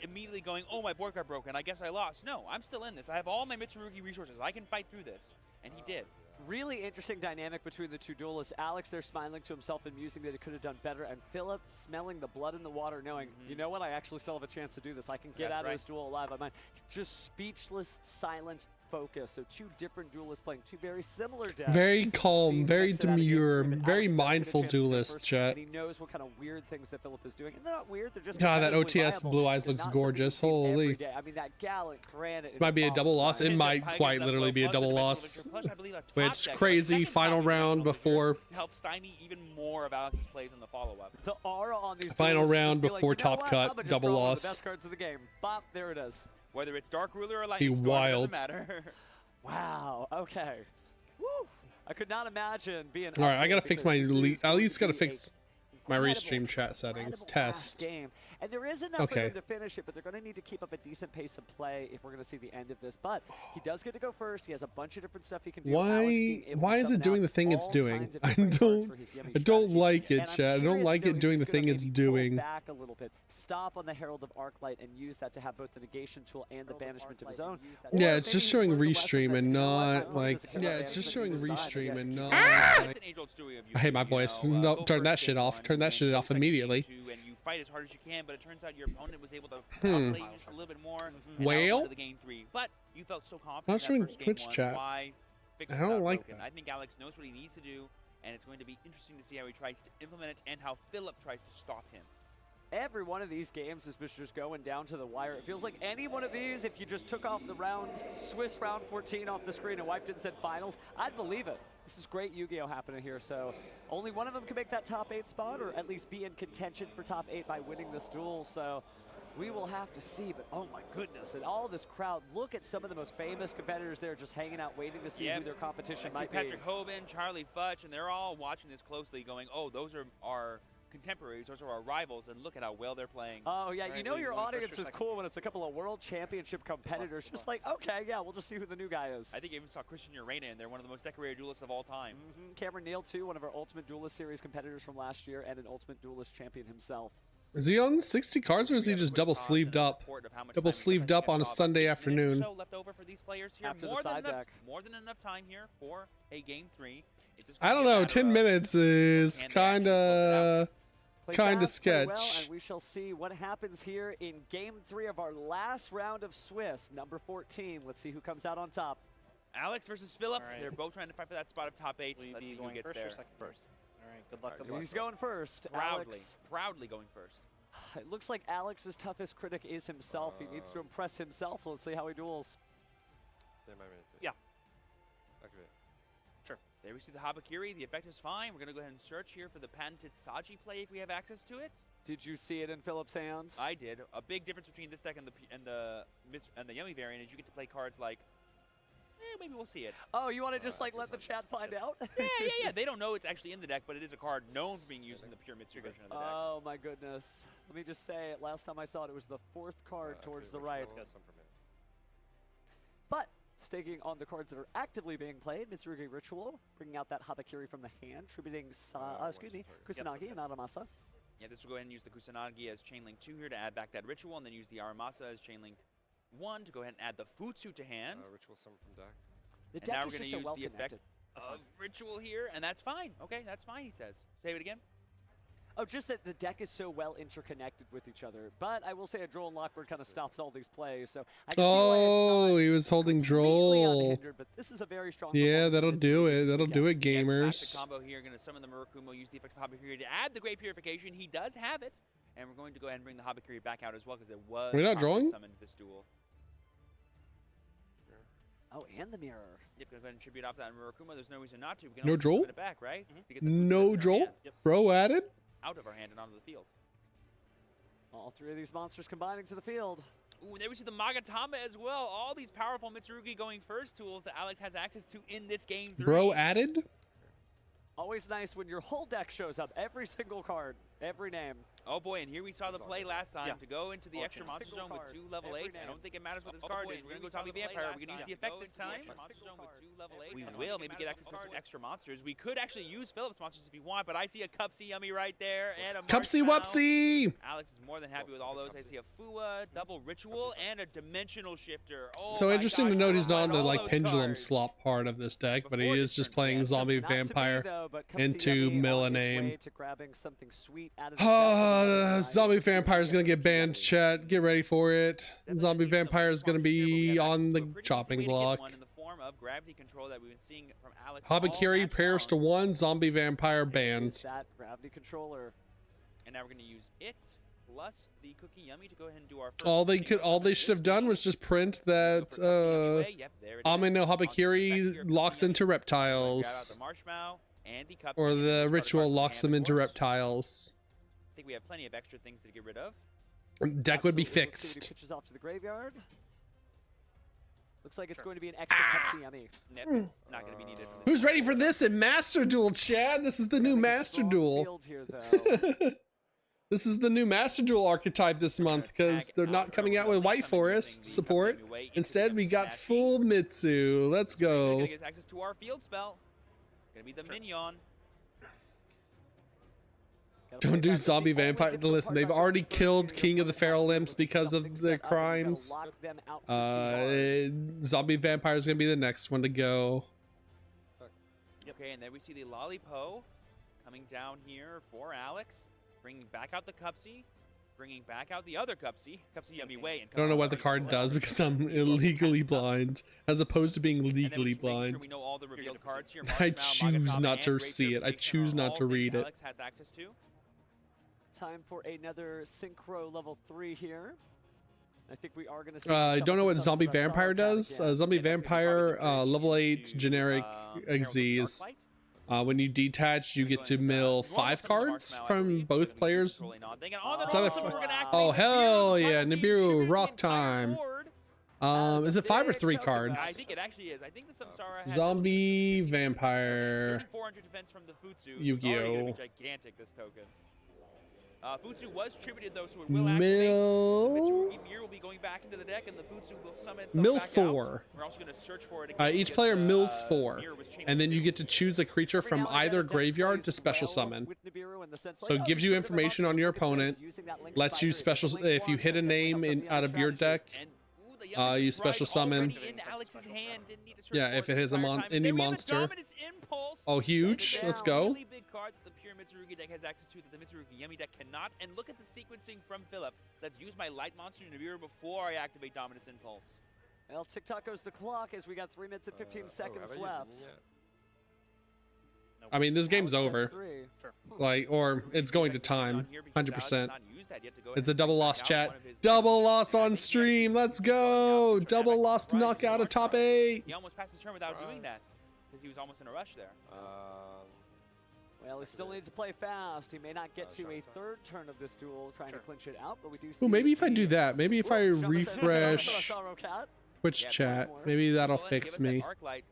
immediately going, oh, my board got broken, I guess I lost. No, I'm still in this. I have all my Mitsurugi resources. I can fight through this. And he did. Really interesting dynamic between the two duelists. Alex there smiling to himself and musing that he could have done better, and Philip smelling the blood in the water, knowing, you know what, I actually still have a chance to do this. I can get That's out right. of this duel alive. I might just speechless, silent focus. So two different duelists playing two very similar decks. very See calm, who very makes it out of game demure, three, but very Alex does get a mindful chance to go duelist, first, chat. And he knows what kind of weird things that Philip is doing. And they're not weird, they're just God, that competitively OTS viable. Blue Eyes They're looks not something you gorgeous. see every Holy. day. I mean, that Gallant Granite. This might be a double loss. It And might Tigers quite left literally low be a plus with double the Metro loss. Victor plus, I believe, a top Which deck, crazy second final top deck round Metro Victor before to help stymie even more of Alex's plays in the follow-up. The aura on these Final duels is round just be like, before you know top what? cut, I'ma just double draw one of loss. The best cards of the game. Bop, there it is. Whether it's Dark Ruler or Lightning Storm, wild. it doesn't matter. Wow. Okay. Woo. I could not imagine being. All right, I gotta up fix because my this at is going least to gotta be fix a my incredible, restream chat settings. incredible last Test. game. And there is enough Okay. for them to finish it, but they're going to need to keep up a decent pace of play if we're going to see the end of this. But he does get to go first. He has a bunch of different stuff he can do. Alex being able to Why is summon it doing out the thing it's all doing? kinds of I different cards don't for his yummy I don't strategy. like it, And I'm chat. I don't curious like to know it if doing he's the gonna thing it's maybe pull doing. back a little bit, stop on the Herald of Arclight and use that to have both the negation tool and the banishment of his own. Yeah, Or it's maybe just he's showing learned the lesson restream that, and you know what, not not only like does it care yeah, about it's just banishment, showing but he restream does and keep not. It's an age-old story of I hate my Yu-Gi-Oh! voice. No, Go turn that first shit game off. one, Turn that and shit go off second game immediately. two, and you fight as hard as you can, but it turns out your opponent was able to Hmm. play just a little bit more. And Whale? out into the game 3, but you felt so confident. Not in that showing first game Twitch one, chat. Why fix I it don't without like broken? that. I think Alex knows what he needs to do, and it's going to be interesting to see how he tries to implement it and how Philip tries to stop him. Every one of these games has been just going down to the wire. It feels like any one of these, if you just took off the rounds, Swiss round 14 off the screen and wiped it and said finals, I'd believe it. This is great Yu-Gi-Oh! Happening here, so only one of them can make that top 8 spot, or at least be in contention for top 8 by winning this duel, so we will have to see, but oh my goodness, and all this crowd, look at some of the most famous competitors there just hanging out, waiting to see who their competition I see might Patrick be. Hoban, Charlie Futch, and they're all watching this closely going, oh, those are our contemporaries, those are our rivals, and look at how well they're playing. Oh yeah, you Alright, know Lee, your going first audience or is second? cool when it's a couple of world championship competitors, just like, okay, yeah, we'll just see who the new guy is. I think I even saw Christian Urena in there, one of the most decorated duelists of all time. Cameron Neal too, one of our Ultimate Duelist Series competitors from last year, and an Ultimate Duelist champion himself. Is he on 60 cards or is he just double sleeved up? Double sleeved up on a Sunday afternoon. So left over for these players here. After the more, than side enough, deck. more than enough time here for a game 3. It's just I gonna don't be a know. matter 10 of minutes is can they actually kinda Play kinda fast, play well, sketch. and we shall see what happens here in Game 3 of our last round of Swiss, number 14. Let's see who comes out on top. Alex versus Philip. All right. They're both trying to fight for that spot of top 8. Will you Let's be see who going gets first there or second? First. All right, good luck, good luck. He's going first. Proudly, Alex. proudly going first. It looks like Alex's toughest critic is himself. He needs to impress himself. Let's see how he duels. Stay my minute, please. Yeah. Activate. Sure. There we see the Habakiri. The effect is fine. We're going to go ahead and search here for the patented Saji play if we have access to it. Did you see it in Philip's hand? I did. A big difference between this deck and the Yummy variant is you get to play cards like, maybe we'll see it. Oh, you want to just like let the chat find out? Yeah. They don't know it's actually in the deck, but it is a card known for being used in the pure Mitsu version of the deck. Oh my goodness. Let me just say, last time I saw it, it was the 4th card towards the right. Some for minutes. But staking on the cards that are actively being played, Mitsurugi Ritual, bringing out that Habakiri from the hand, tributing Kusanagi and Aramasa. Yeah, this will go ahead and use the Kusanagi as Chainlink 2 here to add back that Ritual, and then use the Aramasa as Chainlink 1 to go ahead and add the Futsu to hand. Ritual summon from deck. The And deck now is we're going just to so use well the effect connected. of Ritual here, and that's fine. Okay, that's fine, he says. Say it again. Oh, just that the deck is so well interconnected with each other. But I will say a Droll and Lockbird kind of stops all these plays, so I can see why it's not he was holding completely Droll. unhindered, but this is a very strong Yeah, performance that'll from do Mitsurugi it. this That'll do weekend. it, Yeah, gamers. classic combo here. Going to summon the Murakumo, use the effect of Habakiri to add the Great Purification. He does have it, and we're going to go ahead and bring the Habakiri back out as well because it was We're not properly drawing? summoned this duel. Oh, and the mirror. Yep, go ahead and tribute off that Murakumo. There's no reason not to. We can No always Droll? submit it back, right? To get the Futsu No that's in our Droll? hand. Yep. Bro added? Out of our hand and onto the field. All three of these monsters combining to the field. Ooh, and there we see the Magatama as well. All these powerful Mitsurugi going first tools that Alex has access to in this game 3. Bro added? Always nice when your whole deck shows up. Every single card, every name. Oh boy, and here we saw the play last time to go into the Oh, extra monster single zone with card, 2 level every 8s. I name. don't think it matters what this card is. We're going to go Zombie Vampire. We're going to use the effect this time. We will maybe get access to some extra monsters. We could actually use Phillips monsters if you want, but I see a Cupsy Yummy right there and a Cupsy Marshmallow. Wupsy! Alex is more than happy with all those. I see a Fua, double Ritual, and a Dimensional Shifter. Oh So my interesting to gosh, note he's not on the all like those pendulum cards. slot part of this deck, but he Before is this just turned playing bad. Zombie Not to me, Vampire though, but Cupsy into Yummy on its Millename. way to grabbing something sweet out of the deck with another Zombie nine. Vampire is gonna get banned, chat. Get ready for it. Zombie Vampire is gonna be on the chopping block. In the form of gravity control that we've been seeing from Alex Habakiri all pairs match to long. 1, Zombie Vampire Use banned. that gravity controller. And now we're going to use it plus the Cookie Yummy to go ahead and do our first All they single summon should this have done game. was just print We're gonna that go for Cupsy Yummy Way. Yep, there it is. Ame no Monster Habakiri effect here, locks Cookie into Yummy. Grab out reptiles. the Marshmallow and the Cupsy Or Yummy. the Discard a card ritual from the locks hand, them of into course. reptiles. I think we have plenty of extra things to get rid of. Deck would be Absolutely. Looks like fixed. he pitches off to the graveyard. Looks like it's going to be an extra Cupsy Yummy. Nip, not going to be needed. From this Who's one. ready for this in Master Duel, Chad? This is the new Having a Master strong Duel. field here, though. This is the new Master Duel archetype this month because they're not coming out with White Forest support. Instead, we got full Mitsu. Let's We're go. gonna get access to our field spell. Gonna be the Minion. Gotta Don't play do back. Zombie That's the only Vampire. difficult Listen, part they've about already this killed version. King of the Feral Something Imps because of set their up, and you gotta crimes. lock them out for D-Tar. Zombie Vampire is gonna be the next one to go. Okay, and then we see the Lollipo coming down here for Alex, bringing back out the Cupsy, bringing back out the other Cupsy, Cupsy Yummy Way. And I don't know Cupsy what the Yummy card as does well. because I'm illegally blind, as opposed to being And then we're legally just making sure blind. we know all the revealed cards here. I Marshmallow, choose Magatama, not and to Great see it. I Purification choose are not all to things read it. Alex has access to. Time for another Synchro level 3 here. I think we are going to see. I don't know what Zombie Vampire does. Zombie Yeah, that's gonna be Vampire, part of the level trade 8 to, generic Herald of Xyz. Darklight. When you detach, you get to mill 5 cards from both players. It's either oh hell yeah, Nibiru rock time. Is it 5 or 3 I cards? think it actually is. I think the Samsara has Zombie Vampire 400 defense from the Futsu. Yugioh. It's already gonna be gigantic, this token. Futsu was tributed though, so it will activate. Mill The Mitsurugi Mirror will be going back into the deck, and the Futsu will summon itself Mill back 4. out. We're also going to search for it again. Each because player the, mills 4, mirror was chained and then to you two. get to choose a creature Every from now and then either a deck graveyard to plays special well summon. with Nibiru in the sense So like, it gives oh, you these are the information on monsters your we're gonna use, opponent, using that Link lets you Spider, special Link if you one, hit a something name else on in the out other of your strategy. deck. And, ooh, the Yummy You Surprise special summon. already in Alex's hand. Didn't need to search Yeah, for if it the hits a entire time. any And then we have a monster. Dominus Impulse. Oh, It's huge! a Let's go. really big card that the pure Mitsurugi deck has access to that the Mitsurugi Yummy deck cannot. And look at the sequencing from Philip. Let's use my light monster Nibiru before I activate Dominus Impulse. Well, tick-tock goes the clock as we got 3 minutes and 15 seconds have I used left. Minion yet? I mean, this game's Alex over. sets 3. Like, or it's going to time. 100%. It's a It's double loss, chat. Double loss on stream. Let's go. Double loss knockout of top 8. He almost passed his turn without doing that because he was almost in a rush there. Well, he still needs to play fast. He may not get to a third turn of this duel trying to clinch it out, but we do see... Ooh, maybe if I do that. Maybe if I Ooh, Shama says, refresh Sorrow Cat. Twitch Yeah, chat, more. maybe that'll Well, then fix give us that me. arc light,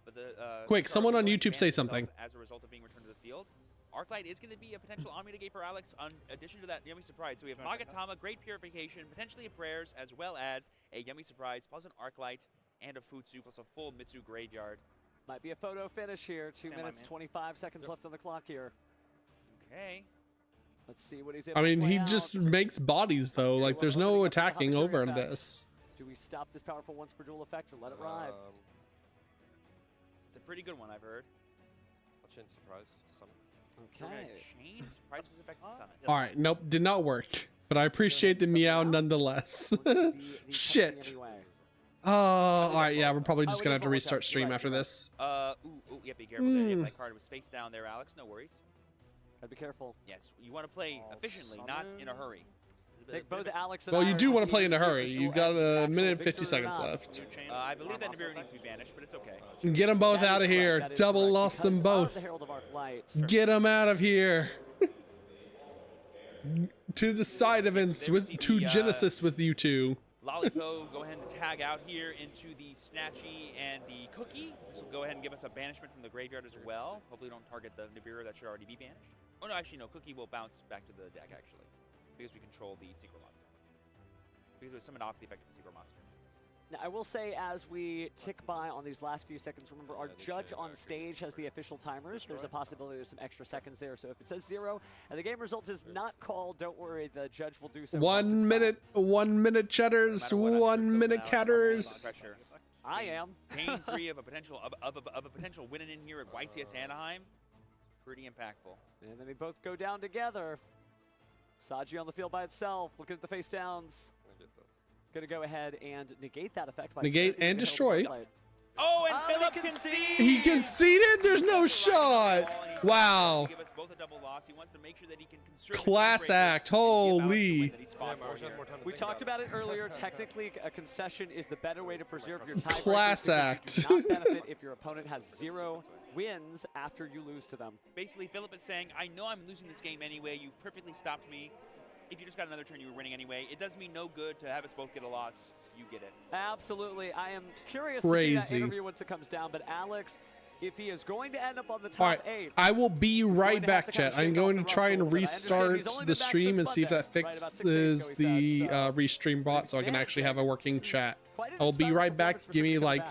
but the, Quick, Samsara someone will on go YouTube and say ban something. himself as a result of being returned to the field. Arclight is going to be a potential on mitigate for Alex, in addition to that Yummy Surprise. So we have Magatama, Great Purification, potentially a Prayers, as well as a Yummy Surprise, plus an Arclight, and a Futsu, plus a full Mitsu Graveyard. Might be a photo finish here. 2 minutes, 25 seconds left on the clock here. Okay. Let's see what he's able I mean, to play he out. just makes bodies though. Like, there's no attacking over in this. Do we stop this powerful once per duel effect or let it ride? It's a pretty good one, I've heard. I'll change surprise to summon. We're Okay. going to change Surprise's effect to summon. All right, nope, did not work. But I appreciate the meow nonetheless. Shit. Oh, all right, yeah, we're probably just gonna have to restart stream after this. Yep, be careful there. Yep, that card was face down there, Alex. No worries. Gotta be careful. Yes, you want to play efficiently, not in a hurry. I think both Alex and Well, I you are do want to seeing play in a this as hurry. still You got as a actual minute and victory 50 or seconds not. left. I believe that Nibiru needs to be banished, but it's okay. Get them both That out is of here. correct. That is Double correct. lost them Because of both. the Herald of Arclight. Get them out of here. To the side events with to Genesis with you two. Lollipo, go ahead and tag out here into the Snatchy and the Cookie. This will go ahead and give us a banishment from the graveyard as well. Hopefully don't target the Nibiru, that should already be banished. Oh no, actually no, Cookie will bounce back to the deck actually, because we control the Secret Monster. Because it was summoned off the effect of the Secret Monster. Now, I will say, as we tick by on these last few seconds, remember our judge on stage has the official timers. There's a possibility there's some extra seconds there. So if it says 0 and the game result is not called, don't worry, the judge will do so. 1 minute, 1 minute cheddars, 1 minute catters. I am. Game 3 of a potential of a potential winning in here at YCS Anaheim. Pretty impactful. And then we both go down together. Saji on the field by itself, looking at the face downs. Gonna go ahead and negate that effect by Negate and destroy. Oh, and Philip conceded! He conceded? There's no shot. Wow. Give us both a double loss. He wants to make sure that he can conserve Class act. Holy. We talked about it earlier. Technically, a concession is the better way to preserve your tiebreakers. Class act. You do not benefit if your opponent has 0 wins after you lose to them. Basically, Philip is saying, I know I'm losing this game anyway. You've perfectly stopped me. If you just got another turn, you were winning anyway. It does me no good to have us both get a loss. You get it. Absolutely. I am curious to see that interview once it comes down. But Alex, if he is going to end up on the top 8, I will be right back, chat. I'm going to try and restart the stream and see if that fixes the restream bot so I can actually have a working chat. I will be right back. Give me like